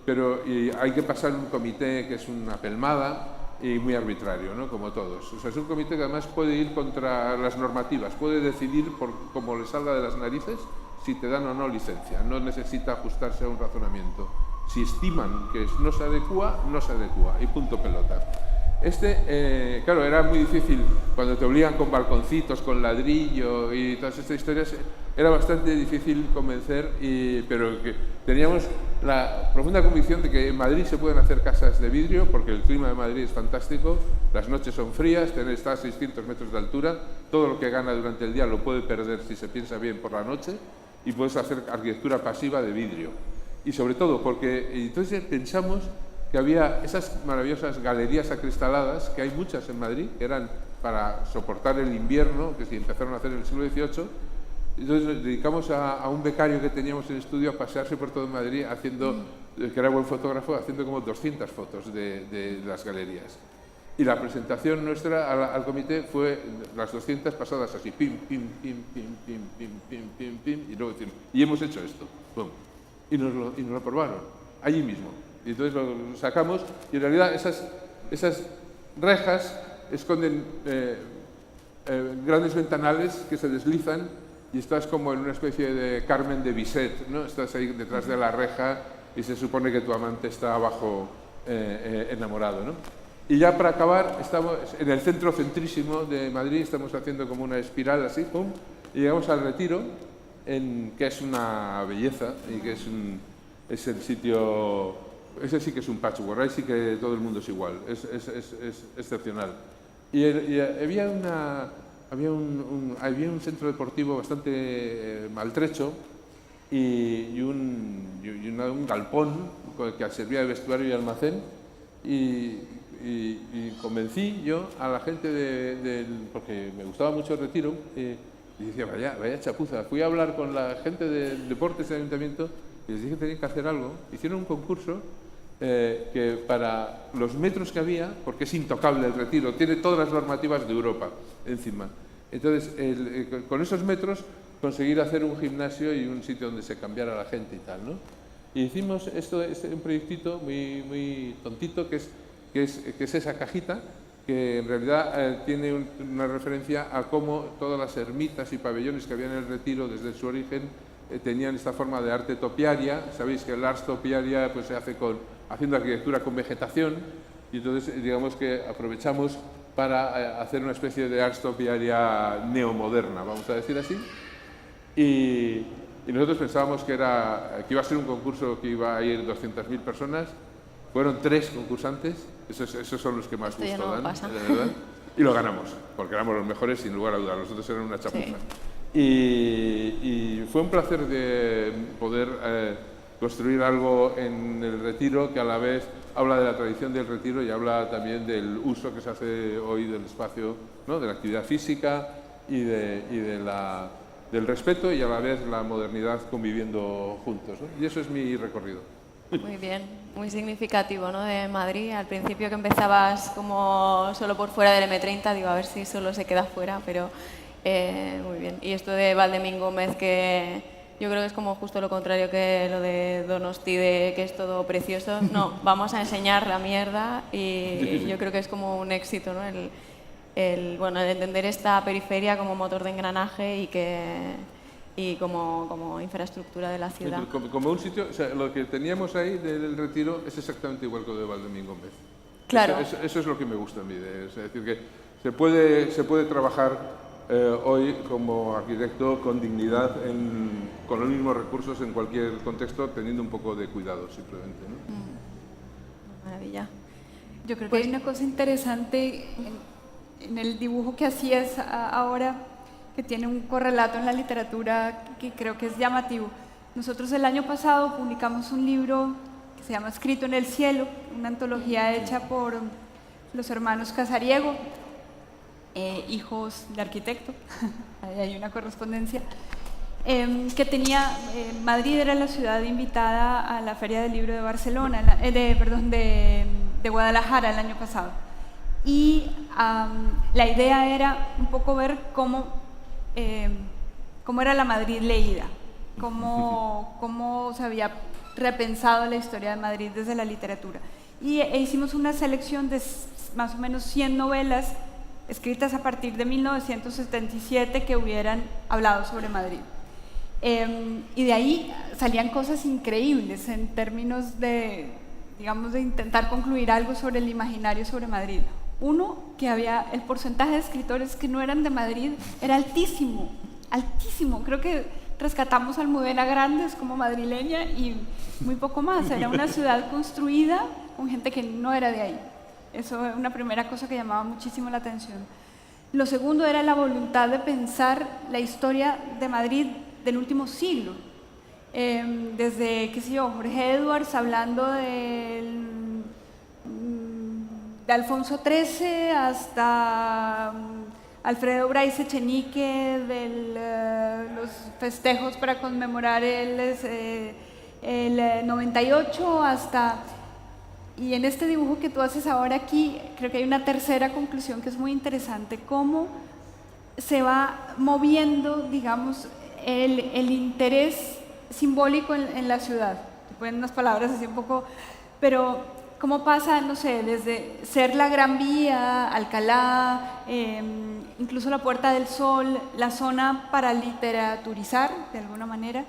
pero hay que pasar un comité que es una pelmada y muy arbitrario, ¿no? Como todos. O sea, es un comité que además puede ir contra las normativas, puede decidir como le salga de las narices si te dan o no licencia, no necesita ajustarse a un razonamiento. Si estiman que no se adecúa, no se adecúa y punto pelota. Claro, era muy difícil cuando te obligan con balconcitos, con ladrillo y todas estas historias, era bastante difícil convencer, pero que teníamos la profunda convicción de que en Madrid se pueden hacer casas de vidrio porque el clima de Madrid es fantástico, las noches son frías, está a 600 metros de altura, todo lo que gana durante el día lo puede perder si se piensa bien por la noche y puedes hacer arquitectura pasiva de vidrio. Y sobre todo porque entonces pensamos que había esas maravillosas galerías acristaladas, que hay muchas en Madrid, que eran para soportar el invierno, que se empezaron a hacer en el siglo XVIII. Entonces nos dedicamos a un becario que teníamos en el estudio a pasearse por todo Madrid, que era buen fotógrafo, haciendo como 200 fotos de las galerías. Y la presentación nuestra al comité fue las 200 pasadas así, pim, pim, pim, pim, pim, pim, pim, pim, pim, y luego decimos, y hemos hecho esto, pum. Y nos lo aprobaron, allí mismo. Y entonces lo sacamos y en realidad esas rejas esconden grandes ventanales que se deslizan y estás como en una especie de Carmen de Bizet, ¿no? Estás ahí detrás de la reja y se supone que tu amante está abajo enamorado, ¿no? Y ya para acabar, estamos en el centro centrísimo de Madrid, estamos haciendo como una espiral así, pum, y llegamos al Retiro, que es una belleza y que es el sitio. Ese sí que es un patchwork, ahí sí que todo el mundo es igual, es excepcional. Y había un centro deportivo bastante maltrecho y un galpón que servía de vestuario y almacén y convencí yo a la gente porque me gustaba mucho el Retiro y decía, vaya chapuza. Fui a hablar con la gente de deportes del ayuntamiento y les dije que tenían que hacer algo. Hicieron un concurso que para los metros que había, porque es intocable el Retiro, tiene todas las normativas de Europa encima. Entonces, con esos metros conseguir hacer un gimnasio y un sitio donde se cambiara la gente y tal, ¿no? Y hicimos un proyectito muy tontito que es esa cajita, que en realidad tiene una referencia a cómo todas las ermitas y pabellones que había en el Retiro desde su origen tenían esta forma de arte topiaria. Sabéis que el arte topiaria pues, se hace haciendo arquitectura con vegetación y entonces digamos que aprovechamos para hacer una especie de arte topiaria neomoderna, vamos a decir así. Y nosotros pensábamos que iba a ser un concurso que iba a ir 200.000 personas. Fueron 3 concursantes, esos son los que más gusto dan, ¿verdad? Y lo ganamos, porque éramos los mejores sin lugar a dudas, los otros eran una chapuza. Sí. Y fue un placer de poder construir algo en el Retiro que a la vez habla de la tradición del Retiro y habla también del uso que se hace hoy del espacio, ¿no? De la actividad física y del respeto y a la vez la modernidad conviviendo juntos, ¿no? Y eso es mi recorrido. Muy bien, muy significativo, ¿no? De Madrid. Al principio que empezabas como solo por fuera del M30, digo, a ver si solo se queda fuera, pero muy bien. Y esto de Valdemín Gómez, que yo creo que es como justo lo contrario que lo de Donosti, que es todo precioso. No, vamos a enseñar la mierda y yo creo que es como un éxito, ¿no? El entender esta periferia como motor de engranaje y como infraestructura de la ciudad. Como un sitio, o sea, lo que teníamos ahí del Retiro es exactamente igual que lo de Valdemín Gómez. Claro. Eso es lo que me gusta a mí, es decir, que se puede trabajar hoy como arquitecto con dignidad, con los mismos recursos en cualquier contexto, teniendo un poco de cuidado simplemente, ¿no? Maravilla. Yo creo que hay una cosa interesante en el dibujo que hacías ahora, que tiene un correlato en la literatura que creo que es llamativo. Nosotros el año pasado publicamos un libro que se llama Escrito en el cielo, una antología hecha por los hermanos Casariego, hijos de arquitecto, ahí hay una correspondencia, que tenía, Madrid era la ciudad invitada a la Feria del Libro de Barcelona, de Guadalajara el año pasado. Y la idea era un poco ver cómo era la Madrid leída, cómo se había repensado la historia de Madrid desde la literatura. Y hicimos una selección de más o menos 100 novelas escritas a partir de 1977 que hubieran hablado sobre Madrid. Y de ahí salían cosas increíbles en términos de, digamos, de intentar concluir algo sobre el imaginario sobre Madrid. Uno, que el porcentaje de escritores que no eran de Madrid era altísimo, altísimo. Creo que rescatamos a Almudena Grandes como madrileña y muy poco más. Era una ciudad construida con gente que no era de ahí. Eso es una primera cosa que llamaba muchísimo la atención. Lo segundo era la voluntad de pensar la historia de Madrid del último siglo. Desde, qué sé yo, Jorge Edwards hablando de Alfonso XIII hasta Alfredo Bryce Echenique, de los festejos para conmemorar el 98 hasta... Y en este dibujo que tú haces ahora aquí, creo que hay una tercera conclusión que es muy interesante, cómo se va moviendo, digamos, el interés simbólico en la ciudad. Te ponen unas palabras así un poco, pero cómo pasa, no sé, desde ser la Gran Vía, Alcalá, incluso la Puerta del Sol, la zona para literaturizar, de alguna manera,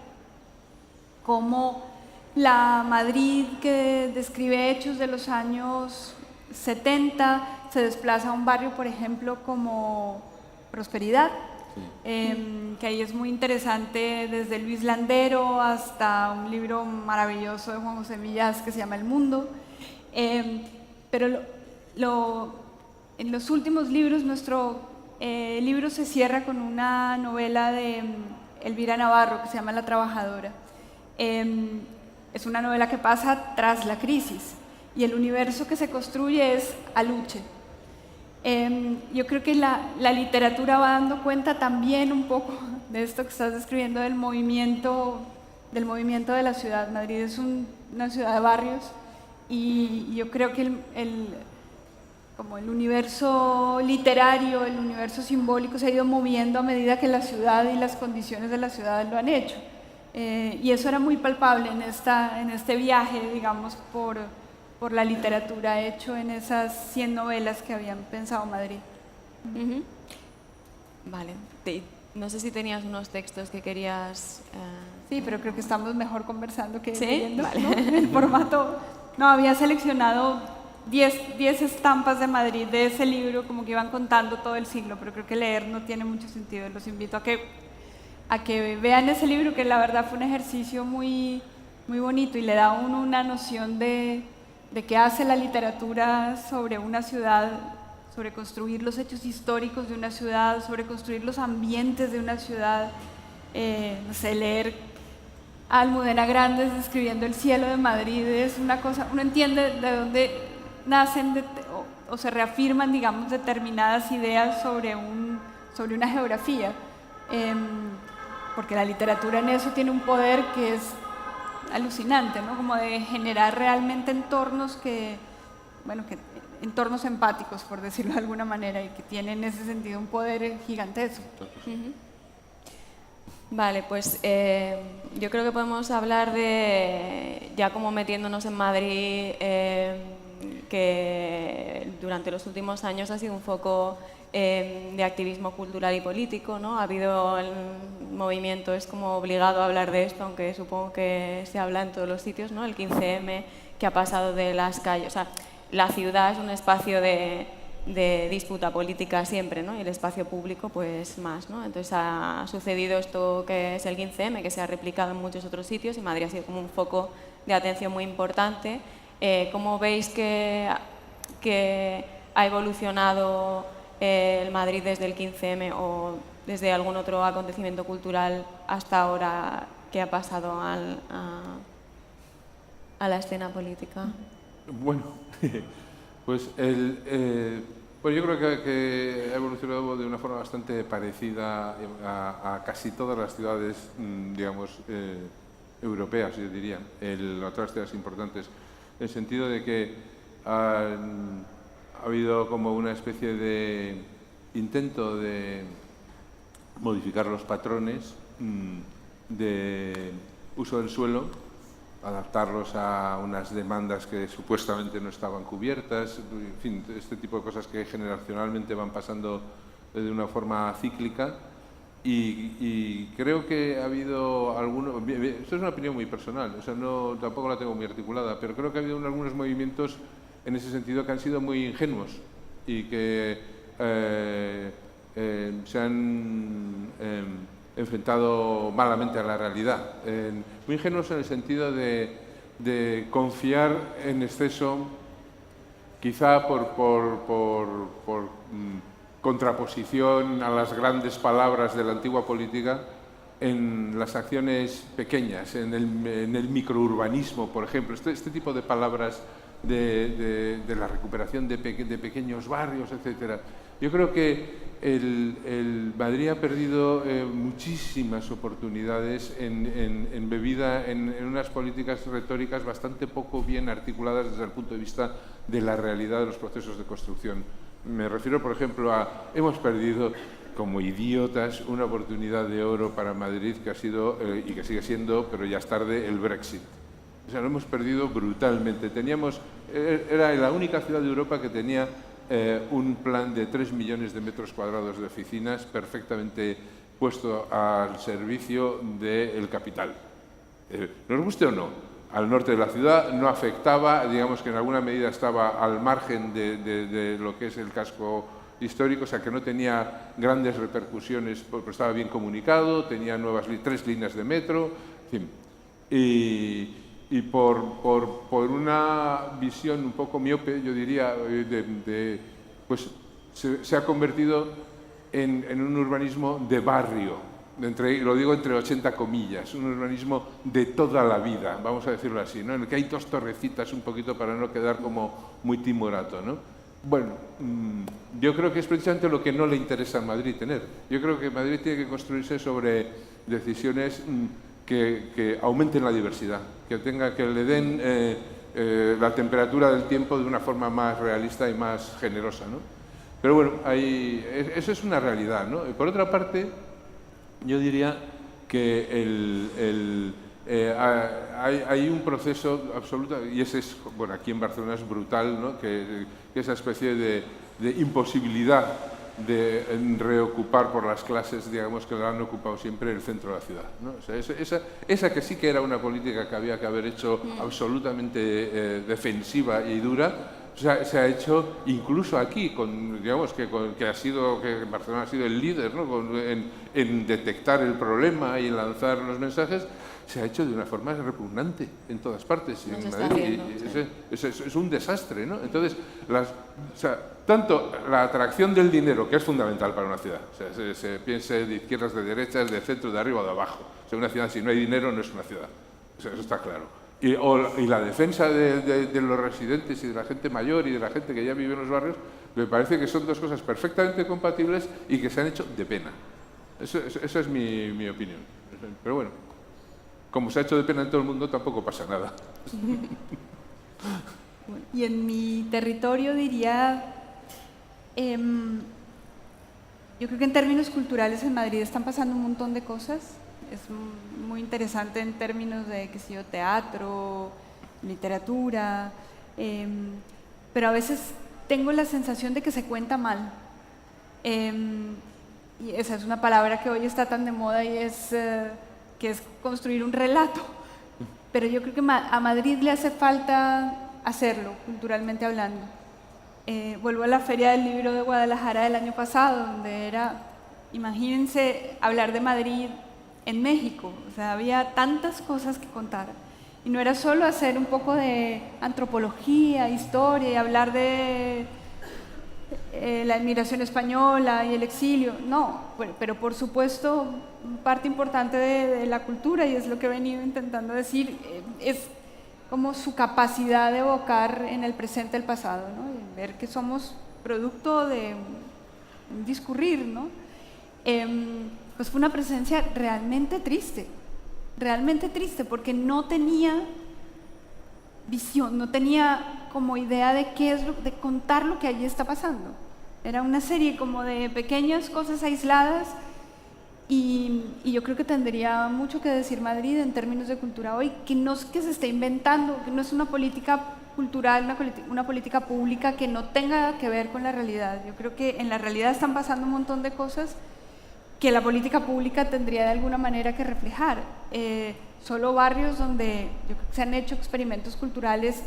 cómo la Madrid que describe hechos de los años 70 se desplaza a un barrio, por ejemplo, como Prosperidad, que ahí es muy interesante, desde Luis Landero hasta un libro maravilloso de Juan José Millás que se llama El Mundo. Pero en los últimos libros, nuestro libro se cierra con una novela de Elvira Navarro que se llama La Trabajadora. Es una novela que pasa tras la crisis y el universo que se construye es Aluche. Yo creo que la literatura va dando cuenta también un poco de esto que estás describiendo del movimiento de la ciudad. Madrid es una ciudad de barrios y yo creo que como el universo literario, el universo simbólico se ha ido moviendo a medida que la ciudad y las condiciones de la ciudad lo han hecho. Y eso era muy palpable en este viaje, digamos, por la literatura hecho en esas 100 novelas que habían pensado Madrid. Vale. No sé si tenías unos textos que querías... Sí, pero creo que estamos mejor conversando que ¿Sí? leyendo, Vale. ¿no? El formato... No, había seleccionado 10 estampas de Madrid de ese libro, como que iban contando todo el siglo, pero creo que leer no tiene mucho sentido. Los invito a que vean ese libro, que la verdad fue un ejercicio muy, muy bonito y le da a uno una noción de qué hace la literatura sobre una ciudad, sobre construir los hechos históricos de una ciudad, sobre construir los ambientes de una ciudad. No sé, leer a Almudena Grandes describiendo el cielo de Madrid es una cosa, uno entiende de dónde nacen o se reafirman, digamos, determinadas ideas sobre una geografía. Porque la literatura en eso tiene un poder que es alucinante, ¿no? Como de generar realmente entornos entornos empáticos, por decirlo de alguna manera, y que tienen en ese sentido un poder gigantesco. Vale, pues yo creo que podemos hablar de, ya como metiéndonos en Madrid, que durante los últimos años ha sido un foco de activismo cultural y político, ¿no? Ha habido el movimiento, es como obligado a hablar de esto, aunque supongo que se habla en todos los sitios, ¿no? El 15M, que ha pasado de las calles, o sea, la ciudad es un espacio de disputa política siempre, ¿no? Y el espacio público, pues más, ¿no? Entonces ha sucedido esto que es el 15M, que se ha replicado en muchos otros sitios y Madrid ha sido como un foco de atención muy importante. ¿Cómo veis que ha evolucionado el Madrid desde el 15M o desde algún otro acontecimiento cultural hasta ahora que ha pasado a la escena política? Bueno, pues yo creo que ha evolucionado de una forma bastante parecida a casi todas las ciudades, digamos, europeas, yo diría, otras ciudades importantes, en el sentido de que ha habido como una especie de intento de modificar los patrones de uso del suelo, adaptarlos a unas demandas que supuestamente no estaban cubiertas, en fin, este tipo de cosas que generacionalmente van pasando de una forma cíclica. Y creo que ha habido algunos, esto es una opinión muy personal, o sea, tampoco la tengo muy articulada, pero creo que ha habido algunos movimientos en ese sentido que han sido muy ingenuos y que se han enfrentado malamente a la realidad. Muy ingenuos en el sentido de confiar en exceso, quizá por contraposición a las grandes palabras de la antigua política, en las acciones pequeñas, en el microurbanismo, por ejemplo. Este tipo de palabras de la recuperación de pequeños barrios, etc. Yo creo que el Madrid ha perdido muchísimas oportunidades embebida en unas políticas retóricas bastante poco bien articuladas desde el punto de vista de la realidad de los procesos de construcción. Me refiero, por ejemplo, hemos perdido como idiotas una oportunidad de oro para Madrid que ha sido, y que sigue siendo, pero ya es tarde, el Brexit. O sea, lo hemos perdido brutalmente. Era la única ciudad de Europa que tenía un plan de 3 millones de metros cuadrados de oficinas perfectamente puesto al servicio del capital. Nos guste o no, al norte de la ciudad no afectaba, digamos que en alguna medida estaba al margen de lo que es el casco histórico, o sea que no tenía grandes repercusiones, porque estaba bien comunicado, tenía 3 líneas de metro, en fin. Y por una visión un poco miope, yo diría, pues se ha convertido en un urbanismo de barrio, lo digo entre 80 comillas, un urbanismo de toda la vida, vamos a decirlo así, ¿no? En el que hay 2 torrecitas un poquito para no quedar como muy timorato, ¿no? Bueno, yo creo que es precisamente lo que no le interesa a Madrid tener. Yo creo que Madrid tiene que construirse sobre decisiones que aumenten la diversidad, que le den la temperatura del tiempo de una forma más realista y más generosa, ¿no? Pero bueno, eso es una realidad, ¿no? Y por otra parte, yo diría que hay un proceso absoluto, y ese es, bueno, aquí en Barcelona es brutal, ¿no? Que esa especie de imposibilidad de reocupar por las clases, digamos, que la han ocupado siempre el centro de la ciudad, ¿no? O sea, esa que sí que era una política que había que haber hecho absolutamente defensiva y dura, o sea, se ha hecho incluso aquí, digamos que Barcelona ha sido el líder, ¿no? en detectar el problema y en lanzar los mensajes, se ha hecho de una forma repugnante en todas partes. En Madrid, es un desastre, ¿no? Entonces, tanto la atracción del dinero, que es fundamental para una ciudad, o sea, se piense de izquierdas, de derechas, de centro, de arriba o de abajo. O sea, una ciudad, si no hay dinero, no es una ciudad. O sea, eso está claro. Y la defensa de los residentes y de la gente mayor y de la gente que ya vive en los barrios, me parece que son 2 cosas perfectamente compatibles y que se han hecho de pena. Esa es mi opinión. Pero bueno, como se ha hecho de pena en todo el mundo, tampoco pasa nada. Y en mi territorio diría, yo creo que en términos culturales en Madrid están pasando un montón de cosas. Es muy interesante en términos de, qué sé yo, teatro, literatura, pero a veces tengo la sensación de que se cuenta mal. Y esa es una palabra que hoy está tan de moda y que es construir un relato. Pero yo creo que a Madrid le hace falta hacerlo, culturalmente hablando. Vuelvo a la Feria del Libro de Guadalajara del año pasado, donde era, imagínense, hablar de Madrid en México. O sea, había tantas cosas que contar. Y no era solo hacer un poco de antropología, historia y hablar de la inmigración española y el exilio, no, pero por supuesto parte importante de la cultura, y es lo que he venido intentando decir, es como su capacidad de evocar en el presente el pasado, ¿no? Y ver que somos producto de un discurrir, ¿no? Pues fue una presencia realmente triste, porque no tenía visión, no tenía como idea de de contar lo que allí está pasando. Era una serie como de pequeñas cosas aisladas, y yo creo que tendría mucho que decir Madrid en términos de cultura hoy, que no es que se esté inventando, que no es una política cultural, una política pública que no tenga que ver con la realidad. Yo creo que en la realidad están pasando un montón de cosas que la política pública tendría de alguna manera que reflejar. Solo barrios donde yo creo que se han hecho experimentos culturales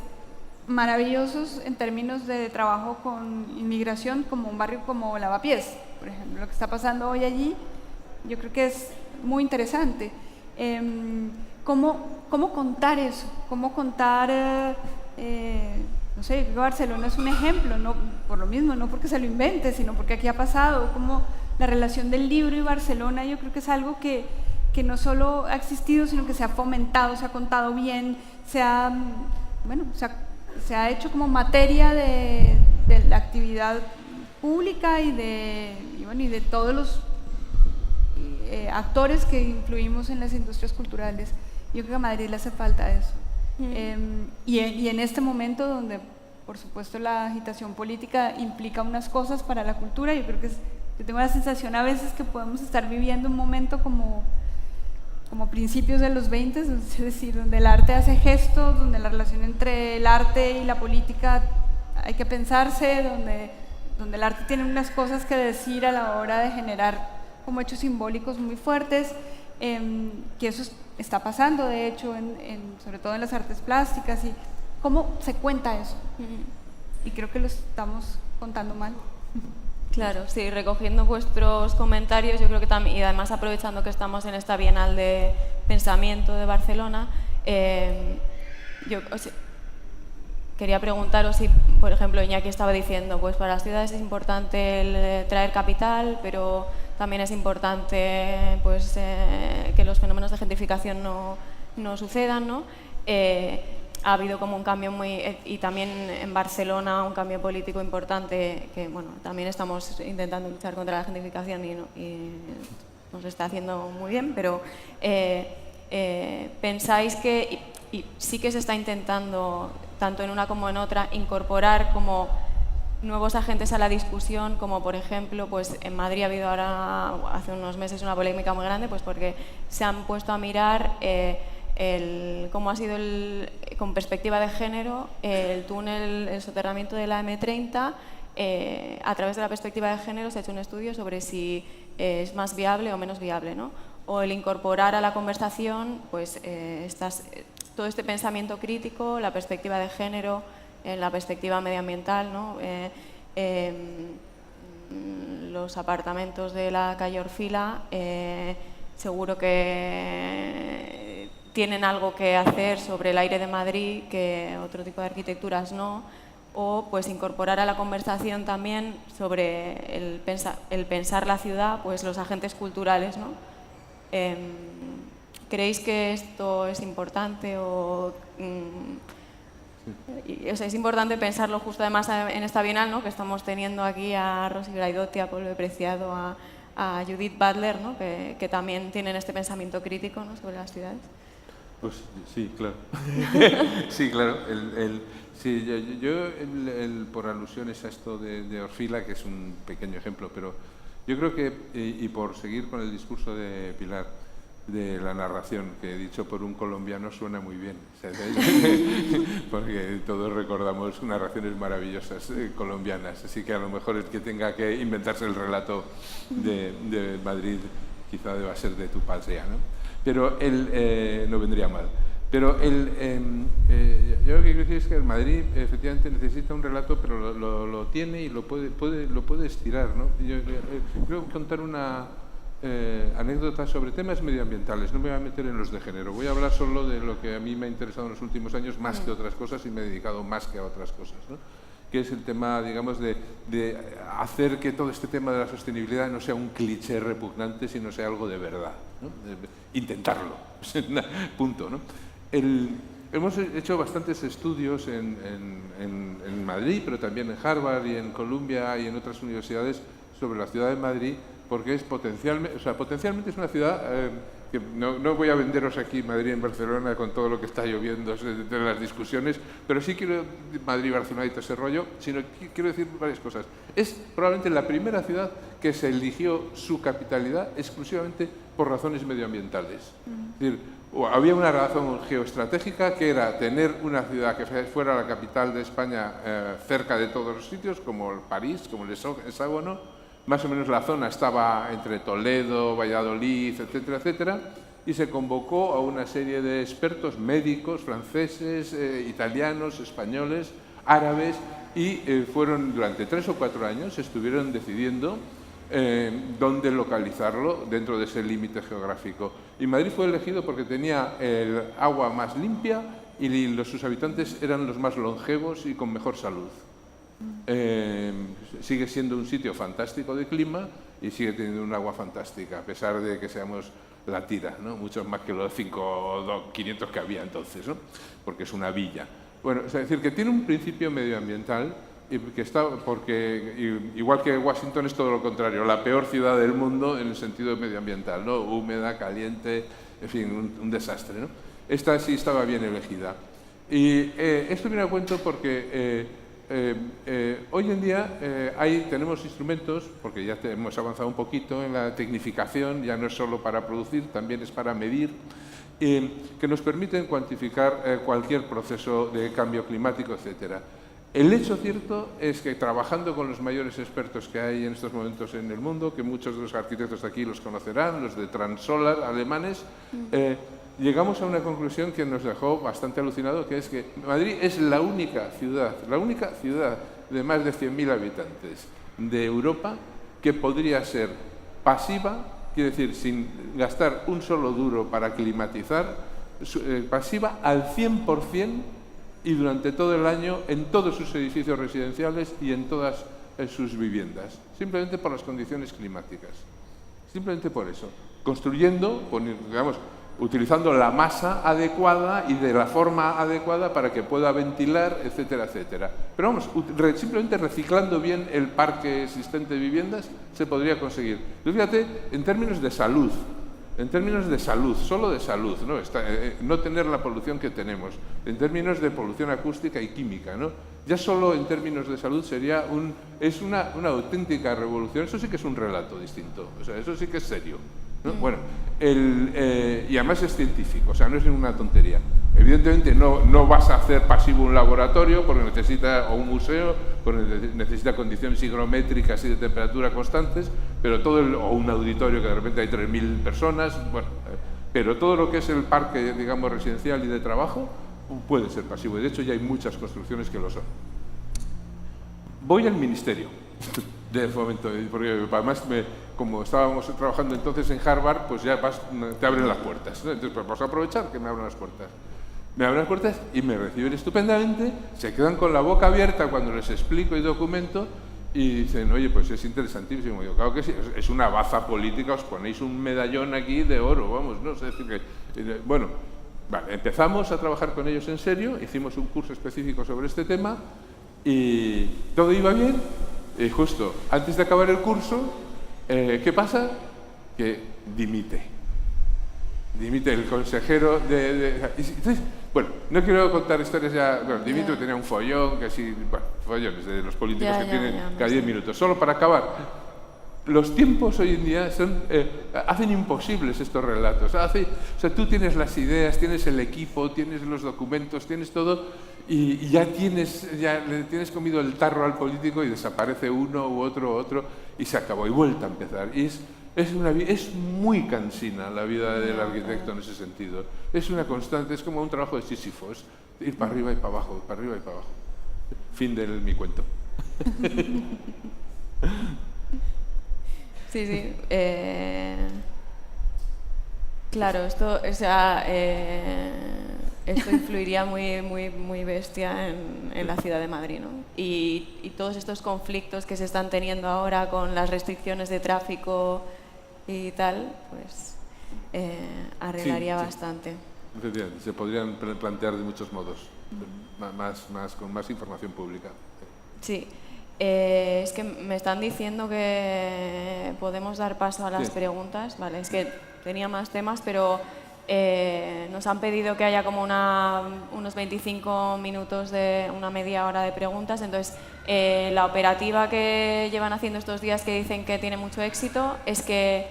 maravillosos en términos de trabajo con inmigración, como un barrio como Lavapiés, por ejemplo. Lo que está pasando hoy allí, yo creo que es muy interesante. ¿Cómo contar eso? ¿Cómo contar, no sé, Barcelona es un ejemplo, no por lo mismo, no porque se lo invente, sino porque aquí ha pasado, como la relación del libro y Barcelona, yo creo que es algo que no solo ha existido, sino que se ha fomentado, se ha contado bien, se ha hecho como materia de la actividad pública y de todos los actores que influimos en las industrias culturales. Yo creo que a Madrid le hace falta eso. Y en este momento donde, por supuesto, la agitación política implica unas cosas para la cultura, yo creo que yo tengo la sensación a veces que podemos estar viviendo un momento como principios de los 20, es decir, donde el arte hace gestos, donde la relación entre el arte y la política hay que pensarse, donde el arte tiene unas cosas que decir a la hora de generar como hechos simbólicos muy fuertes, que eso está pasando, de hecho, sobre todo en las artes plásticas. Y ¿cómo se cuenta eso? Y creo que lo estamos contando mal. Claro, sí, recogiendo vuestros comentarios, yo creo que también, y además aprovechando que estamos en esta Bienal de Pensamiento de Barcelona, quería preguntaros si, por ejemplo, Iñaki estaba diciendo, pues para las ciudades es importante el traer capital, pero también es importante pues, que los fenómenos de gentrificación no sucedan, ¿no? Ha habido como un cambio y también en Barcelona un cambio político importante, que bueno, también estamos intentando luchar contra la gentrificación y nos está haciendo muy bien, pero pensáis que y sí que se está intentando, tanto en una como en otra, incorporar como nuevos agentes a la discusión, como por ejemplo, pues en Madrid ha habido ahora, hace unos meses, una polémica muy grande, pues porque se han puesto a mirar cómo ha sido, con perspectiva de género, el túnel, el soterramiento de la M30. A través de la perspectiva de género se ha hecho un estudio sobre si es más viable o menos viable, ¿no? O el incorporar a la conversación pues, todo este pensamiento crítico, la perspectiva de género, la perspectiva medioambiental, ¿no? Los apartamentos de la calle Orfila seguro que tienen algo que hacer sobre el aire de Madrid que otro tipo de arquitecturas no, o pues incorporar a la conversación también sobre el pensar la ciudad, pues los agentes culturales, ¿no? ¿Creéis que esto es importante o sea, es importante pensarlo justo además en esta Bienal, ¿no? Que estamos teniendo aquí a Rosy Braidotti, a Pablo Preciado, a Judith Butler, ¿no? que también tienen este pensamiento crítico, ¿no? Sobre las ciudades? Pues sí, claro. Sí, claro. Por alusiones a esto de Orfila, que es un pequeño ejemplo, pero yo creo que, y por seguir con el discurso de Pilar, de la narración, que dicho por un colombiano suena muy bien, porque todos recordamos narraciones maravillosas colombianas, así que a lo mejor el que tenga que inventarse el relato de Madrid quizá deba ser de tu patria, ¿no? Pero no vendría mal. Pero yo lo que quiero decir es que el Madrid efectivamente necesita un relato, pero lo tiene y lo puede estirar, ¿no? Yo quiero contar una anécdota sobre temas medioambientales, no me voy a meter en los de género, voy a hablar solo de lo que a mí me ha interesado en los últimos años más que otras cosas y me he dedicado más que a otras cosas, ¿no? que es el tema, digamos, de hacer que todo este tema de la sostenibilidad no sea un cliché repugnante, sino sea algo de verdad, ¿no? Intentarlo, punto, ¿no? Hemos hecho bastantes estudios en Madrid, pero también en Harvard y en Columbia y en otras universidades sobre la ciudad de Madrid, porque es potencialmente es una ciudad que no voy a venderos aquí Madrid en Barcelona con todo lo que está lloviendo de las discusiones, pero sí quiero Madrid, Barcelona y todo ese rollo, sino quiero decir varias cosas. Es probablemente la primera ciudad que se eligió su capitalidad exclusivamente por razones medioambientales. Es decir, había una razón geoestratégica que era tener una ciudad que fuera la capital de España cerca de todos los sitios, como París, como el Hexágono. Más o menos la zona estaba entre Toledo, Valladolid, etcétera, etcétera, y se convocó a una serie de expertos médicos, franceses, italianos, españoles, árabes, y fueron durante 3 o 4 años, estuvieron decidiendo dónde localizarlo dentro de ese límite geográfico. Y Madrid fue elegido porque tenía el agua más limpia y sus habitantes eran los más longevos y con mejor salud. Sigue siendo un sitio fantástico de clima y sigue teniendo un agua fantástica, a pesar de que seamos la tira, ¿no? Muchos más que los 500 que había entonces, ¿no? Porque es una villa. Bueno, es decir, que tiene un principio medioambiental y que porque igual que Washington es todo lo contrario, la peor ciudad del mundo en el sentido medioambiental, ¿no? Húmeda, caliente, en fin, un desastre, ¿no? Esta sí estaba bien elegida. Y esto viene a cuento porque hoy en día tenemos instrumentos, porque ya hemos avanzado un poquito en la tecnificación, ya no es solo para producir, también es para medir, que nos permiten cuantificar cualquier proceso de cambio climático, etcétera. El hecho cierto es que trabajando con los mayores expertos que hay en estos momentos en el mundo, que muchos de los arquitectos de aquí los conocerán, los de Transolar alemanes, llegamos a una conclusión que nos dejó bastante alucinado, que es que Madrid es la única ciudad de más de 100.000 habitantes de Europa que podría ser pasiva, quiere decir, sin gastar un solo duro para climatizar, pasiva al 100% y durante todo el año en todos sus edificios residenciales y en todas sus viviendas, simplemente por las condiciones climáticas. Simplemente por eso. Construyendo, digamos, utilizando la masa adecuada y de la forma adecuada para que pueda ventilar, etcétera, etcétera. Pero vamos, simplemente reciclando bien el parque existente de viviendas se podría conseguir. Pero fíjate, en términos de salud, solo de salud, ¿no? No tener la polución que tenemos, en términos de polución acústica y química, ¿no? Ya solo en términos de salud sería una auténtica revolución. Eso sí que es un relato distinto, o sea, eso sí que es serio, ¿no? Bueno, y además es científico, o sea, no es ninguna tontería. Evidentemente no vas a hacer pasivo un laboratorio porque o un museo, porque necesita condiciones higrométricas y de temperatura constantes, pero o un auditorio que de repente hay 3.000 personas, bueno, pero todo lo que es el parque, digamos, residencial y de trabajo puede ser pasivo, y de hecho ya hay muchas construcciones que lo son. Voy al ministerio de fomento, porque además como estábamos trabajando entonces en Harvard, pues ya te abren las puertas, ¿no? Entonces pues vamos a aprovechar que me abren las puertas. Me abren las puertas y me reciben estupendamente, se quedan con la boca abierta cuando les explico y documento y dicen, oye, pues es interesantísimo. Yo, claro que sí, es una baza política, os ponéis un medallón aquí de oro, vamos, ¿no? Es decir que, bueno, vale, empezamos a trabajar con ellos en serio, hicimos un curso específico sobre este tema y todo iba bien. Y justo antes de acabar el curso, ¿qué pasa? Que dimite el consejero entonces, bueno, no quiero contar historias ya, bueno, dimite, tenía un follón, casi, bueno, follones de los políticos que tienen cada 10 minutos. Solo para acabar, los tiempos hoy en día hacen imposibles estos relatos. O sea, tú tienes las ideas, tienes el equipo, tienes los documentos, tienes todo, y ya le tienes comido el tarro al político y desaparece uno u otro, y se acabó, y vuelta a empezar. Y es muy cansina la vida del arquitecto en ese sentido. Es una constante, es como un trabajo de Sísifo, es ir para arriba y para abajo, para arriba y para abajo. Fin de mi cuento. Sí. Claro, esto, o sea, esto influiría muy bestia en la ciudad de Madrid, ¿no? Y todos estos conflictos que se están teniendo ahora con las restricciones de tráfico y tal, pues arreglaría bastante. Efectivamente, se podrían plantear de muchos modos, con más información pública. Sí. Es que me están diciendo que podemos dar paso a las preguntas. Vale, es que tenía más temas, pero nos han pedido que haya como unos 25 minutos de una media hora de preguntas. Entonces, la operativa que llevan haciendo estos días, que dicen que tiene mucho éxito, es que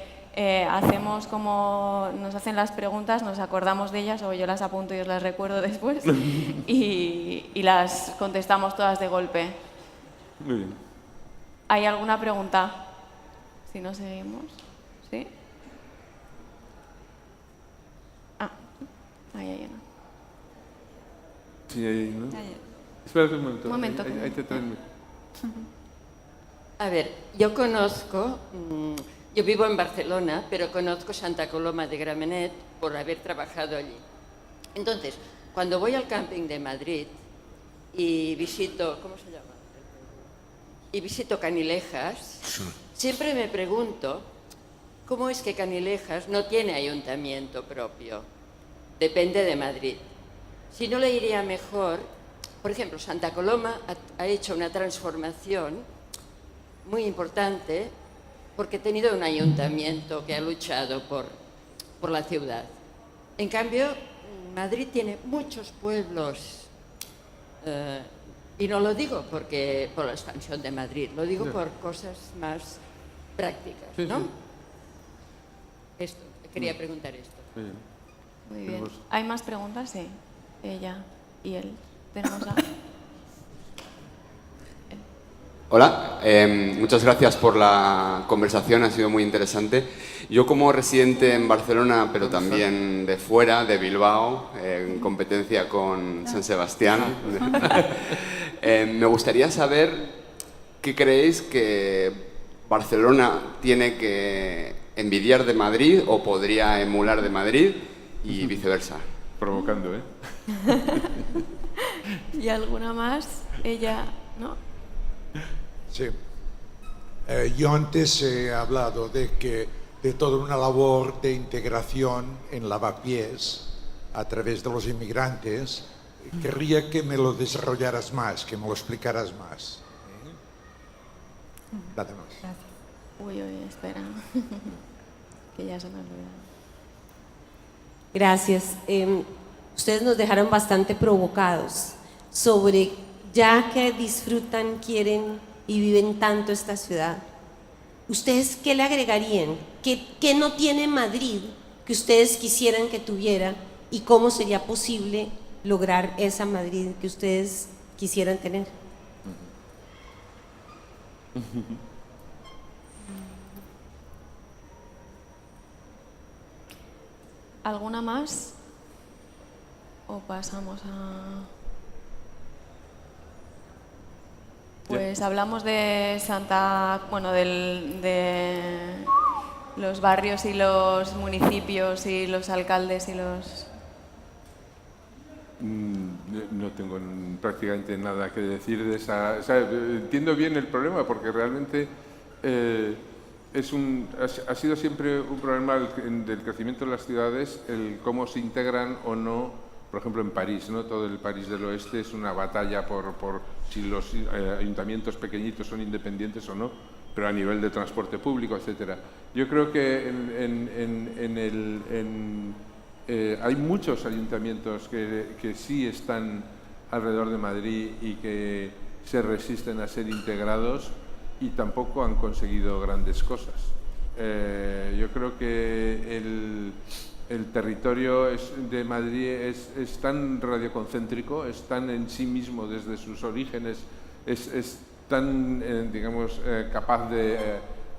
hacemos como nos hacen las preguntas, nos acordamos de ellas, o yo las apunto y os las recuerdo después, y las contestamos todas de golpe. Muy bien. ¿Hay alguna pregunta? Si no, seguimos. ¿Sí? Ahí hay una. Sí, ahí, ¿no? Espera un momento. Un momento. Ahí te traen. A ver, yo conozco, yo vivo en Barcelona, pero conozco Santa Coloma de Gramenet por haber trabajado allí. Entonces, cuando voy al camping de Madrid y visito, ¿cómo se llama? Y visito Canilejas, siempre me pregunto cómo es que Canilejas no tiene ayuntamiento propio. Depende de Madrid. Si no le iría mejor, por ejemplo, Santa Coloma ha hecho una transformación muy importante porque ha tenido un ayuntamiento que ha luchado por la ciudad. En cambio, Madrid tiene muchos pueblos. Y no lo digo porque por la expansión de Madrid, lo digo por cosas más prácticas, ¿no? Esto, quería preguntar esto. Muy bien. ¿Hay más preguntas? Sí. Ella y él. Tenemos a... Hola, muchas gracias por la conversación, ha sido muy interesante. Yo como residente en Barcelona, pero también de fuera, de Bilbao, en competencia con San Sebastián, me gustaría saber qué creéis que Barcelona tiene que envidiar de Madrid o podría emular de Madrid y viceversa. Provocando, ¿eh? ¿Y alguna más? Ella, ¿no? Sí. Yo antes he hablado de toda una labor de integración en lavapiés a través de los inmigrantes. Querría que me lo desarrollaras más, que me lo explicaras más. Nada más. Gracias. Uy, espera. Que ya se me olvidó. Gracias. Ustedes nos dejaron bastante provocados sobre, ya que disfrutan, quieren y viven tanto esta ciudad, ¿ustedes qué le agregarían? ¿Qué no tiene Madrid que ustedes quisieran que tuviera y cómo sería posible lograr esa Madrid que ustedes quisieran tener? ¿Alguna más? ¿O pasamos a...? Pues hablamos de de los barrios y los municipios y los alcaldes y los... No tengo prácticamente nada que decir de esa... O sea, entiendo bien el problema porque realmente ha sido siempre un problema del crecimiento de las ciudades, el cómo se integran o no. Por ejemplo, en París, ¿no? Todo el París del Oeste es una batalla por si los ayuntamientos pequeñitos son independientes o no, pero a nivel de transporte público, etcétera. Yo creo que hay muchos ayuntamientos que sí están alrededor de Madrid y que se resisten a ser integrados y tampoco han conseguido grandes cosas. Yo creo que el territorio de Madrid es tan radioconcéntrico, es tan en sí mismo desde sus orígenes, es tan, digamos, capaz de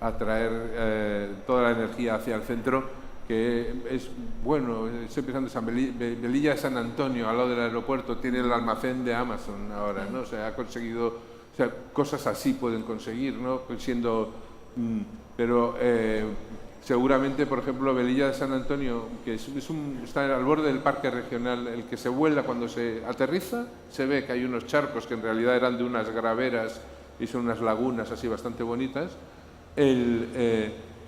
atraer toda la energía hacia el centro, que es bueno. Estoy pensando en Melilla de San Antonio, al lado del aeropuerto, tiene el almacén de Amazon ahora, ¿no? O sea, ha conseguido, o sea, cosas así pueden conseguir, ¿no? Siendo, pero seguramente, por ejemplo, Velilla de San Antonio, que está al borde del parque regional, el que se vuela cuando se aterriza, se ve que hay unos charcos que en realidad eran de unas graveras y son unas lagunas así bastante bonitas.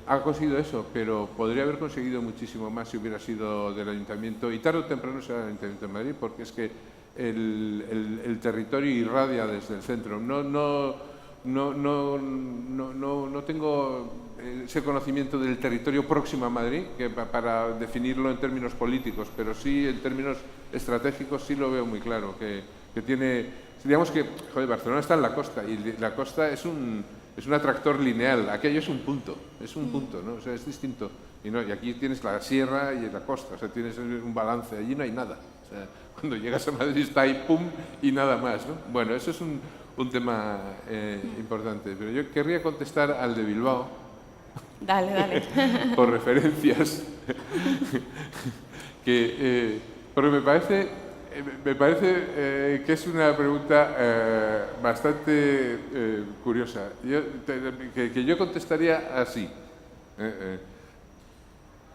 Ha conseguido eso, pero podría haber conseguido muchísimo más si hubiera sido del Ayuntamiento, y tarde o temprano será del Ayuntamiento de Madrid, porque es que el territorio irradia desde el centro. No tengo ese conocimiento del territorio próximo a Madrid para definirlo en términos políticos, pero sí en términos estratégicos sí lo veo muy claro, que tiene, digamos que, joder, Barcelona está en la costa y la costa es un atractor lineal, aquello es un punto, ¿no? O sea, es distinto. Y aquí tienes la sierra y la costa, o sea, tienes un balance, allí no hay nada. O sea, cuando llegas a Madrid está ahí, pum, y nada más, ¿no? Bueno, eso es un tema importante, pero yo querría contestar al de Bilbao. Dale. Por referencias, porque me parece que es una pregunta bastante curiosa. Que yo contestaría así.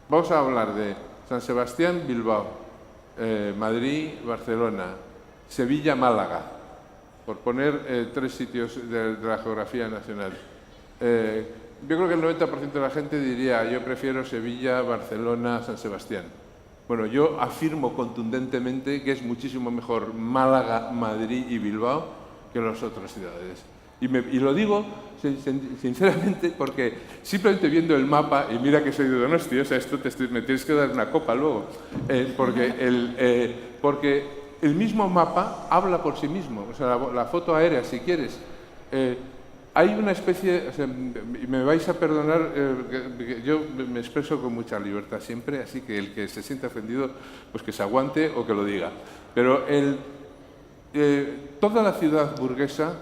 Vamos a hablar de San Sebastián, Bilbao, Madrid, Barcelona, Sevilla, Málaga, por poner 3 sitios de la geografía nacional. Yo creo que el 90% de la gente diría: yo prefiero Sevilla, Barcelona, San Sebastián. Bueno, yo afirmo contundentemente que es muchísimo mejor Málaga, Madrid y Bilbao que las otras ciudades. Y lo digo sinceramente porque simplemente viendo el mapa, y mira que soy de Donosti, o sea, esto me tienes que dar una copa luego, porque el mismo mapa habla por sí mismo, o sea, la foto aérea, si quieres. Hay una especie, o sea, me vais a perdonar, yo me expreso con mucha libertad siempre, así que el que se sienta ofendido, pues que se aguante o que lo diga. Pero toda la ciudad burguesa,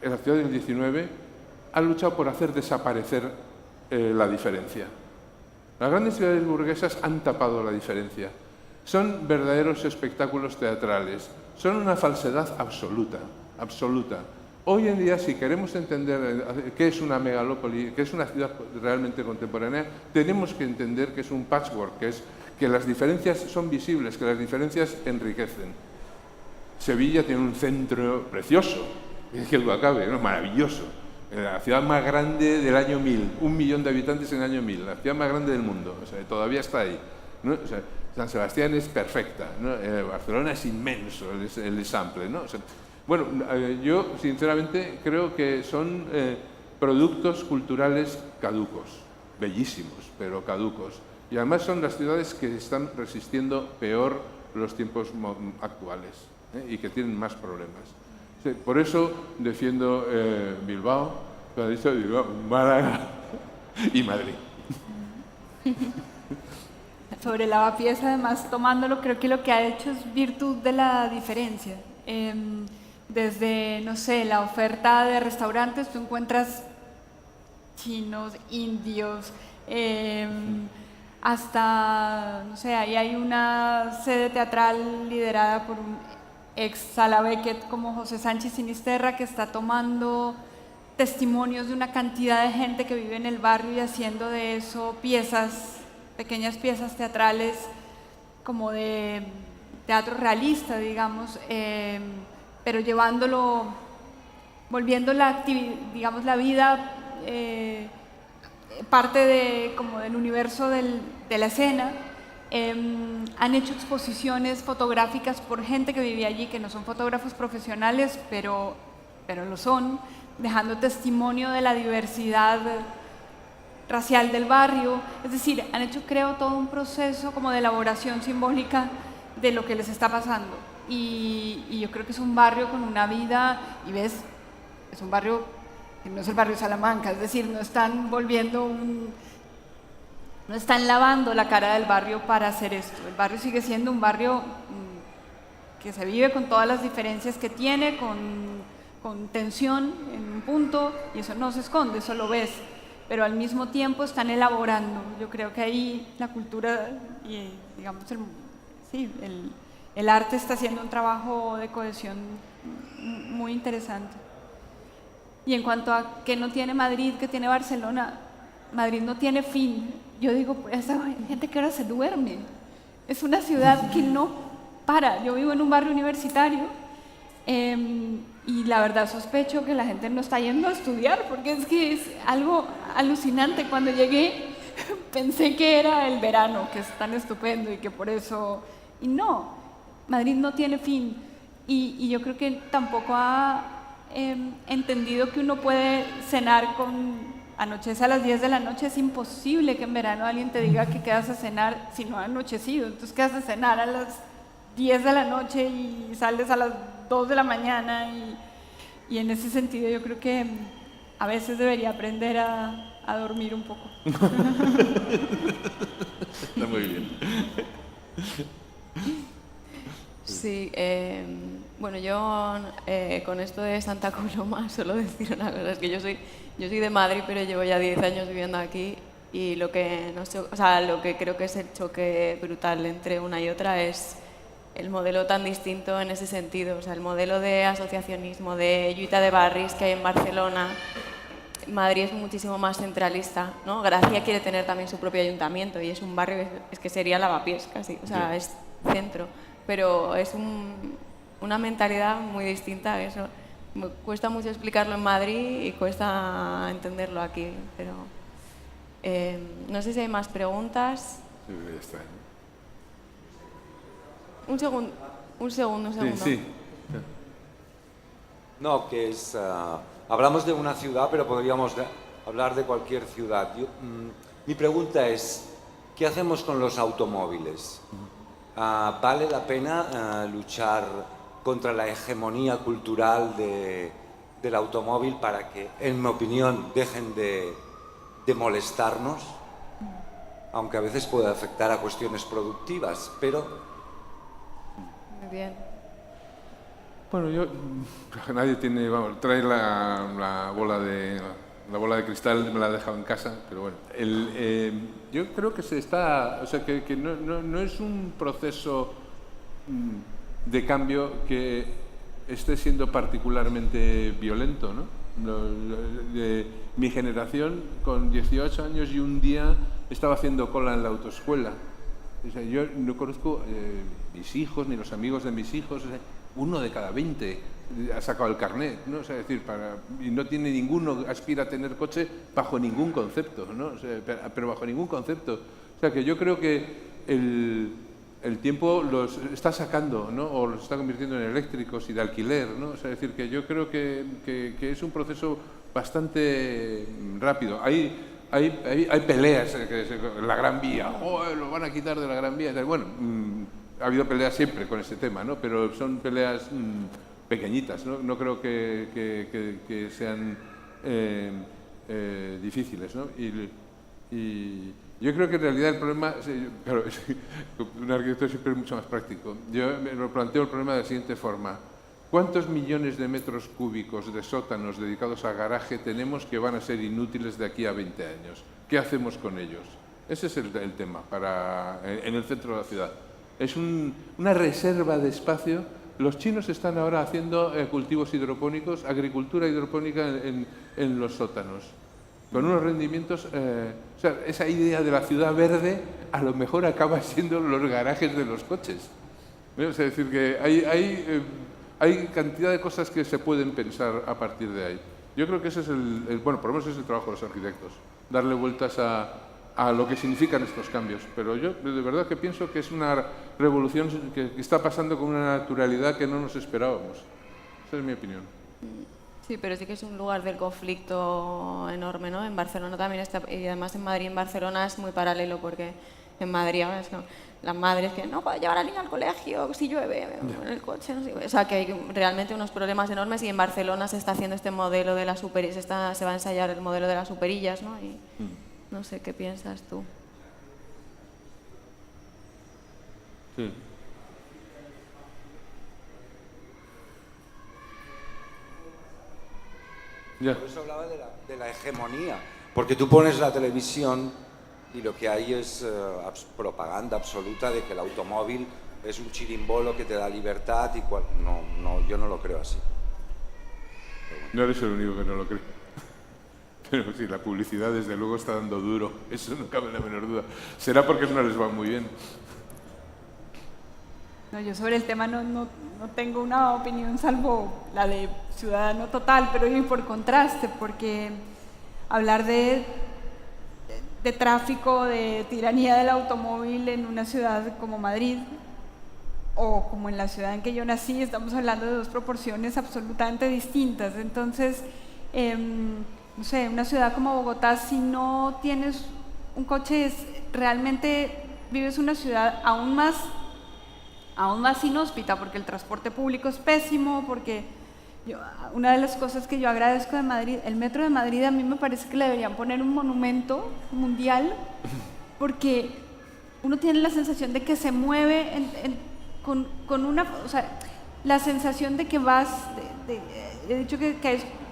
en la ciudad del 19, ha luchado por hacer desaparecer la diferencia. Las grandes ciudades burguesas han tapado la diferencia. Son verdaderos espectáculos teatrales, son una falsedad absoluta, absoluta. Hoy en día, si queremos entender qué es una megalópoli, qué es una ciudad realmente contemporánea, tenemos que entender que es un patchwork, que las diferencias son visibles, que las diferencias enriquecen. Sevilla tiene un centro precioso, es que lo acabe, ¿no? Maravilloso. La ciudad más grande del año 1000, 1 millón de habitantes en el año 1000, la ciudad más grande del mundo, o sea, todavía está ahí, ¿no? O sea, San Sebastián es perfecta, ¿no? Barcelona es inmenso, el ensamble, ¿no? O sea, bueno, yo sinceramente creo que son productos culturales caducos, bellísimos, pero caducos. Y además son las ciudades que están resistiendo peor los tiempos actuales y que tienen más problemas. Sí, por eso defiendo Bilbao, Málaga y Madrid. Sobre Lavapiés, además, tomándolo, creo que lo que ha hecho es virtud de la diferencia. Desde, no sé, la oferta de restaurantes, tú encuentras chinos, indios, hasta, no sé, ahí hay una sede teatral liderada por un ex Sala Beckett como José Sánchez Sinisterra, que está tomando testimonios de una cantidad de gente que vive en el barrio y haciendo de eso piezas, pequeñas piezas teatrales como de teatro realista, digamos, pero llevándolo, volviendo la vida parte como del universo de la escena. Han hecho exposiciones fotográficas por gente que vivía allí, que no son fotógrafos profesionales, pero lo son, dejando testimonio de la diversidad racial del barrio. Es decir, han hecho, creo, todo un proceso como de elaboración simbólica de lo que les está pasando. Y yo creo que es un barrio con una vida, y ves, es un barrio que no es el barrio Salamanca, es decir, no están no están lavando la cara del barrio para hacer esto. El barrio sigue siendo un barrio que se vive con todas las diferencias que tiene, con tensión en un punto, y eso no se esconde, eso lo ves, pero al mismo tiempo están elaborando. Yo creo que ahí la cultura y, digamos, el arte está haciendo un trabajo de cohesión muy interesante. Y en cuanto a qué no tiene Madrid, qué tiene Barcelona, Madrid no tiene fin. yo digo, esa gente que ahora se duerme. Es una ciudad que no para. Yo vivo en un barrio universitario y la verdad sospecho que la gente no está yendo a estudiar, porque es que es algo alucinante. Cuando llegué pensé que era el verano, que es tan estupendo y que por eso... Y no, Madrid no tiene fin. Y yo creo que tampoco ha entendido que uno puede cenar anochece a las 10 de la noche. Es imposible que en verano alguien te diga que quedas a cenar si no ha anochecido. Entonces quedas a cenar a las 10 de la noche y sales a las 2 de la mañana. Y en ese sentido yo creo que a veces debería aprender a dormir un poco. Está muy bien. Sí, bueno, yo con esto de Santa Coloma solo decir una cosa, es que yo soy de Madrid, pero llevo ya 10 años viviendo aquí y lo que creo que es el choque brutal entre una y otra es el modelo tan distinto en ese sentido, o sea, el modelo de asociacionismo, de lluita de barris que hay en Barcelona. Madrid es muchísimo más centralista, ¿no? Gracia quiere tener también su propio ayuntamiento y es un barrio, es que sería Lavapiés casi, o sea, es centro. Pero es una mentalidad muy distinta. Eso me cuesta mucho explicarlo en Madrid y cuesta entenderlo aquí. Pero no sé si hay más preguntas. Sí, ya está. Un segundo. Sí. No, que es... hablamos de una ciudad, pero podríamos hablar de cualquier ciudad. Mi pregunta es, ¿qué hacemos con los automóviles? ¿Vale la pena luchar contra la hegemonía cultural del automóvil para que, en mi opinión, dejen de molestarnos? Aunque a veces puede afectar a cuestiones productivas, pero... Muy bien. Bueno, nadie tiene, trae la bola de cristal, me la he dejado en casa, pero bueno. Yo creo que que no es un proceso de cambio que esté siendo particularmente violento, ¿no? Mi generación, con 18 años y un día, estaba haciendo cola en la autoescuela. O sea, yo no conozco mis hijos ni los amigos de mis hijos. O sea, 1 de cada 20 ha sacado el carnet, ¿no? O sea, es decir, y no tiene ninguno, aspira a tener coche bajo ningún concepto, ¿no? O sea, pero bajo ningún concepto. O sea, que yo creo que el tiempo los está sacando, ¿no? O los está convirtiendo en eléctricos y de alquiler, ¿no? O sea, es decir, que yo creo que es un proceso bastante rápido. Hay peleas en la Gran Vía, lo van a quitar de la Gran Vía. Bueno, ha habido peleas siempre con ese tema, ¿no? Pero son peleas pequeñitas, ¿no? No creo que sean difíciles, ¿no? Y yo creo que en realidad el problema, claro, un arquitecto siempre es mucho más práctico. Yo me lo planteo el problema de la siguiente forma. ¿Cuántos millones de metros cúbicos de sótanos dedicados a garaje tenemos que van a ser inútiles de aquí a 20 años? ¿Qué hacemos con ellos? Ese es el tema en el centro de la ciudad. Es una reserva de espacio. Los chinos están ahora haciendo cultivos hidropónicos, agricultura hidropónica en los sótanos, con unos rendimientos... o sea, esa idea de la ciudad verde a lo mejor acaba siendo los garajes de los coches. O sea, es decir, que hay cantidad de cosas que se pueden pensar a partir de ahí. Yo creo que ese es bueno, por lo menos es el trabajo de los arquitectos, darle vueltas a lo que significan estos cambios. Pero yo de verdad que pienso que es una revolución que está pasando con una naturalidad que no nos esperábamos. Esa es mi opinión. Sí, pero sí que es un lugar del conflicto enorme, ¿no? En Barcelona también está, y además en Madrid y en Barcelona es muy paralelo, porque en Madrid ahora es como las madres que no puedo llevar al niño al colegio si llueve en el coche, no sé. O sea, que hay realmente unos problemas enormes, y en Barcelona se está haciendo este modelo de las superillas, se va a ensayar el modelo de las superillas, ¿no? Y no sé, ¿qué piensas tú? Sí. Por eso hablaba de la hegemonía, porque tú pones la televisión y lo que hay es propaganda absoluta de que el automóvil es un chirimbolo que te da libertad y yo no lo creo así. No eres el único que no lo cree. Pero sí, la publicidad desde luego está dando duro, eso no cabe la menor duda. Será porque no les va muy bien. No, yo sobre el tema no tengo una opinión salvo la de ciudadano total, pero y por contraste, porque hablar de tráfico, de tiranía del automóvil en una ciudad como Madrid o como en la ciudad en que yo nací, estamos hablando de dos proporciones absolutamente distintas. Entonces, no sé, una ciudad como Bogotá, si no tienes un coche, realmente vives una ciudad aún más inhóspita, porque el transporte público es pésimo, porque una de las cosas que yo agradezco de Madrid, el metro de Madrid, a mí me parece que le deberían poner un monumento mundial, porque uno tiene la sensación de que se mueve con una, o sea, la sensación de que vas, he dicho que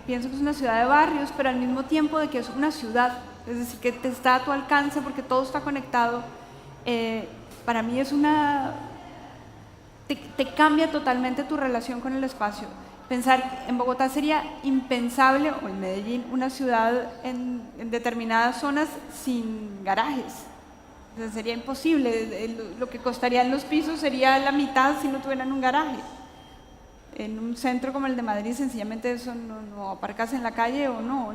pienso que es una ciudad de barrios, pero al mismo tiempo de que es una ciudad, es decir, que te está a tu alcance porque todo está conectado. Para mí es te cambia totalmente tu relación con el espacio. Pensar en Bogotá sería impensable, o en Medellín, una ciudad en determinadas zonas sin garajes. O sea, sería imposible. Lo que costarían los pisos sería la mitad si no tuvieran un garaje. En un centro como el de Madrid, sencillamente eso no aparcas en la calle o no.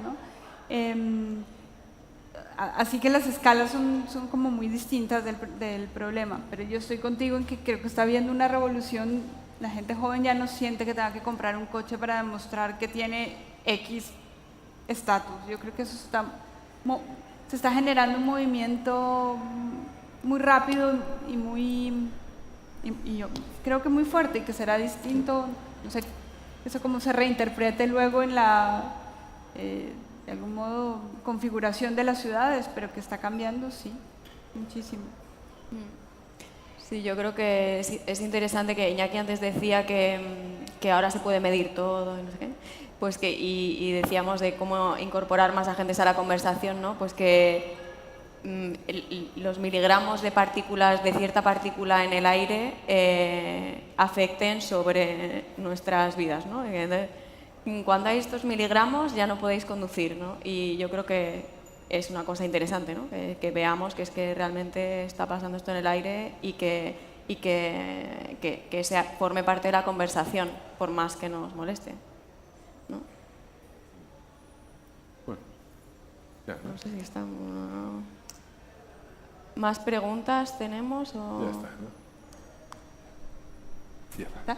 Así que las escalas son como muy distintas del problema, pero yo estoy contigo en que creo que está habiendo una revolución. La gente joven ya no siente que tenga que comprar un coche para demostrar que tiene X estatus. Yo creo que eso se está generando un movimiento muy rápido y yo creo que muy fuerte, y que será distinto, no sé, eso como se reinterprete luego en de algún modo, configuración de las ciudades, pero que está cambiando, sí, muchísimo. Sí, yo creo que es interesante que Iñaki antes decía que ahora se puede medir todo y no sé qué, pues y decíamos de cómo incorporar más agentes a la conversación, ¿no? Pues que los miligramos de partículas, de cierta partícula en el aire afecten sobre nuestras vidas, ¿no? Cuando hay estos miligramos ya no podéis conducir, ¿no? Y yo creo que es una cosa interesante, ¿no? Que veamos que es que realmente está pasando esto en el aire y que forme parte de la conversación, por más que nos moleste, ¿no? Bueno, ya, ¿no? No sé si estamos... ¿Más preguntas tenemos o...? Ya está, ¿no? Cierra.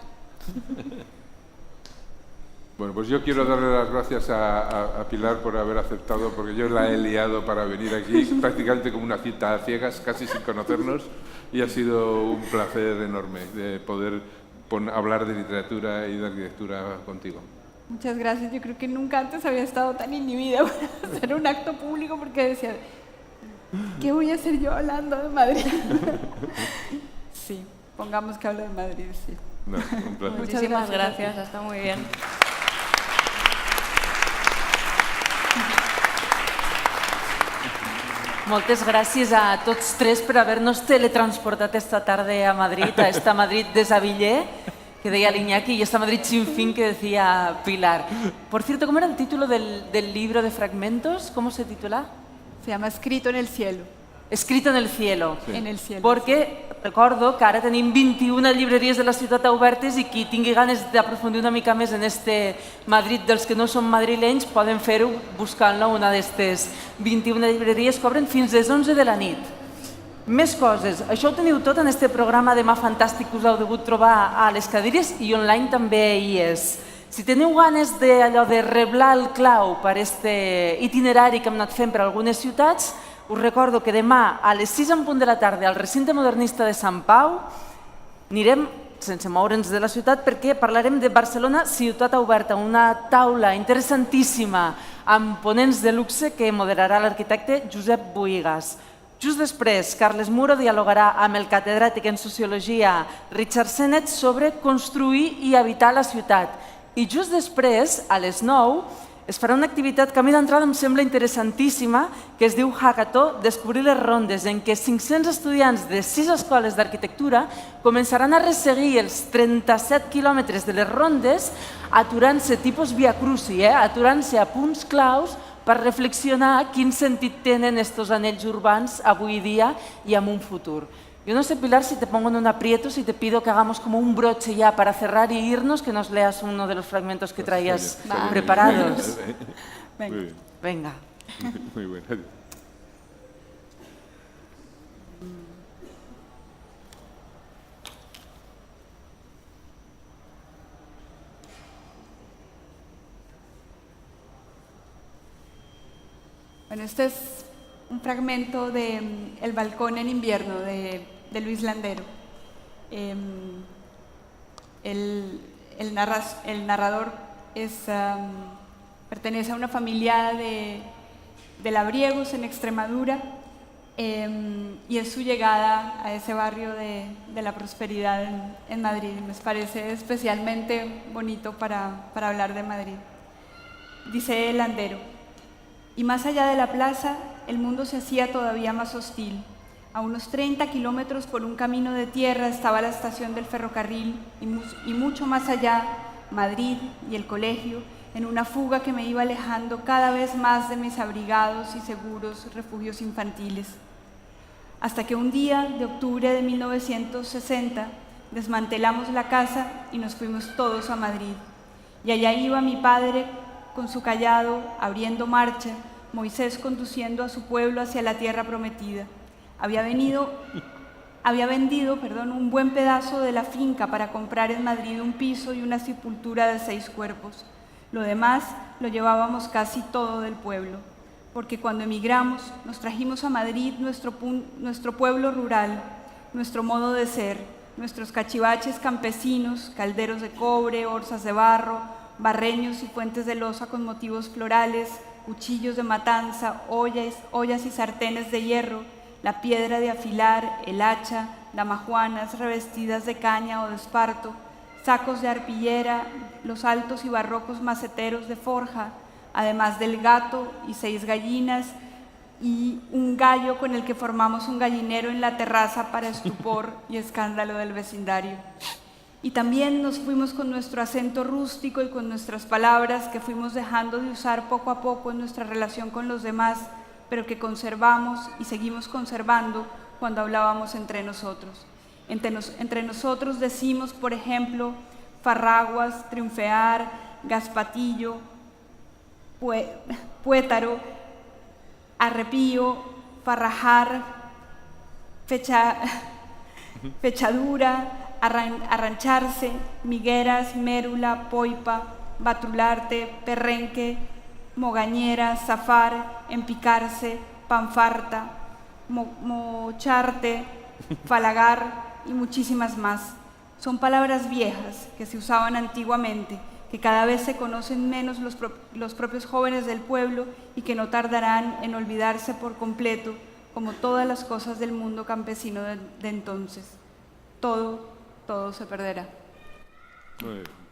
Bueno, pues yo quiero darle las gracias a Pilar por haber aceptado, porque yo la he liado para venir aquí prácticamente como una cita a ciegas, casi sin conocernos, y ha sido un placer enorme de poder hablar de literatura y de arquitectura contigo. Muchas gracias. Yo creo que nunca antes había estado tan inhibida para hacer un acto público, porque decía, ¿qué voy a hacer yo hablando de Madrid? Sí, pongamos que hablo de Madrid, sí. No, un placer. Muchísimas gracias, está muy bien. Moltes gràcies a tots tres per haver-nos teletransportat esta tarde a Madrid, a esta Madrid desavillé, que deia l'Iñaki, y esta Madrid sin fin que decía Pilar. Por cierto, ¿cómo era el título del libro de fragmentos? ¿Cómo se titula? Se llama Escrito en el cielo. Escrito en el cielo. Sí. En el cielo. Perquè recordo que ara tenim 21 llibreries de la ciutat obertes i qui tingui ganes d'aprofundir una mica més en este Madrid dels que no són madrilenys poden fer-ho buscant-la una d'aquestes 21 llibreries que obren fins les 11 de la nit. Més coses. Això ho teniu tot en este programa Demà Fantàstic que us heu degut trobar a les cadires i online també hi és. Si teniu ganes de reblar el clau per este itinerari que hem anat fent per algunes ciutats, us recordo que demà a les 6 en punt de la tarda al recinte modernista de Sant Pau anirem sense moure'ns de la ciutat perquè parlarem de Barcelona Ciutat Oberta, una taula interessantíssima amb ponents de luxe que moderarà l'arquitecte Josep Bohigas. Just després, Carles Muro dialogarà amb el catedràtic en Sociologia Richard Sennett sobre construir i habitar la ciutat. I just després, a les 9, es farà una activitat que a mi d'entrada em sembla interessantíssima, que es diu Hackathon Descobrir les Rondes, en què 500 estudiants de 6 escoles d'arquitectura començaran a resseguir els 37 quilòmetres de les rondes aturant-se tipus Via Crucis, aturant-se a punts claus per reflexionar quin sentit tenen estos anells urbans avui dia y en un futur. Yo no sé, Pilar, si te pongo en un aprieto, si te pido que hagamos como un broche ya para cerrar y irnos, que nos leas uno de los fragmentos que traías preparados. Venga. Muy bien. Venga. Muy bueno. Adiós. Bueno, este es un fragmento de El balcón en invierno de Luis Landero. El narrador pertenece a una familia de labriegos en Extremadura y es su llegada a ese barrio de la prosperidad en Madrid. Me parece especialmente bonito para hablar de Madrid. Dice Landero: y más allá de la plaza, el mundo se hacía todavía más hostil. A unos 30 kilómetros por un camino de tierra estaba la estación del ferrocarril y mucho más allá, Madrid y el colegio, en una fuga que me iba alejando cada vez más de mis abrigados y seguros refugios infantiles. Hasta que un día de octubre de 1960 desmantelamos la casa y nos fuimos todos a Madrid. Y allá iba mi padre con su cayado, abriendo marcha, Moisés conduciendo a su pueblo hacia la tierra prometida. Había vendido un buen pedazo de la finca para comprar en Madrid un piso y una sepultura de 6 cuerpos. Lo demás lo llevábamos casi todo del pueblo, porque cuando emigramos nos trajimos a Madrid nuestro pueblo rural, nuestro modo de ser, nuestros cachivaches campesinos, calderos de cobre, orzas de barro, barreños y fuentes de loza con motivos florales, cuchillos de matanza, ollas y sartenes de hierro, la piedra de afilar, el hacha, damajuanas revestidas de caña o de esparto, sacos de arpillera, los altos y barrocos maceteros de forja, además del gato y 6 gallinas y un gallo con el que formamos un gallinero en la terraza para estupor y escándalo del vecindario. Y también nos fuimos con nuestro acento rústico y con nuestras palabras que fuimos dejando de usar poco a poco en nuestra relación con los demás, pero que conservamos y seguimos conservando cuando hablábamos entre nosotros. Entre nosotros decimos, por ejemplo, farraguas, triunfear, gaspatillo, puétaro, arrepío, farrajar, fechadura, arrancharse, migueras, mérula, poipa, batrularte, perrenque, mogañera, zafar, empicarse, panfarta, mocharte, falagar y muchísimas más. Son palabras viejas que se usaban antiguamente, que cada vez se conocen menos los propios jóvenes del pueblo y que no tardarán en olvidarse por completo, como todas las cosas del mundo campesino de entonces. Todo se perderá. Muy bien.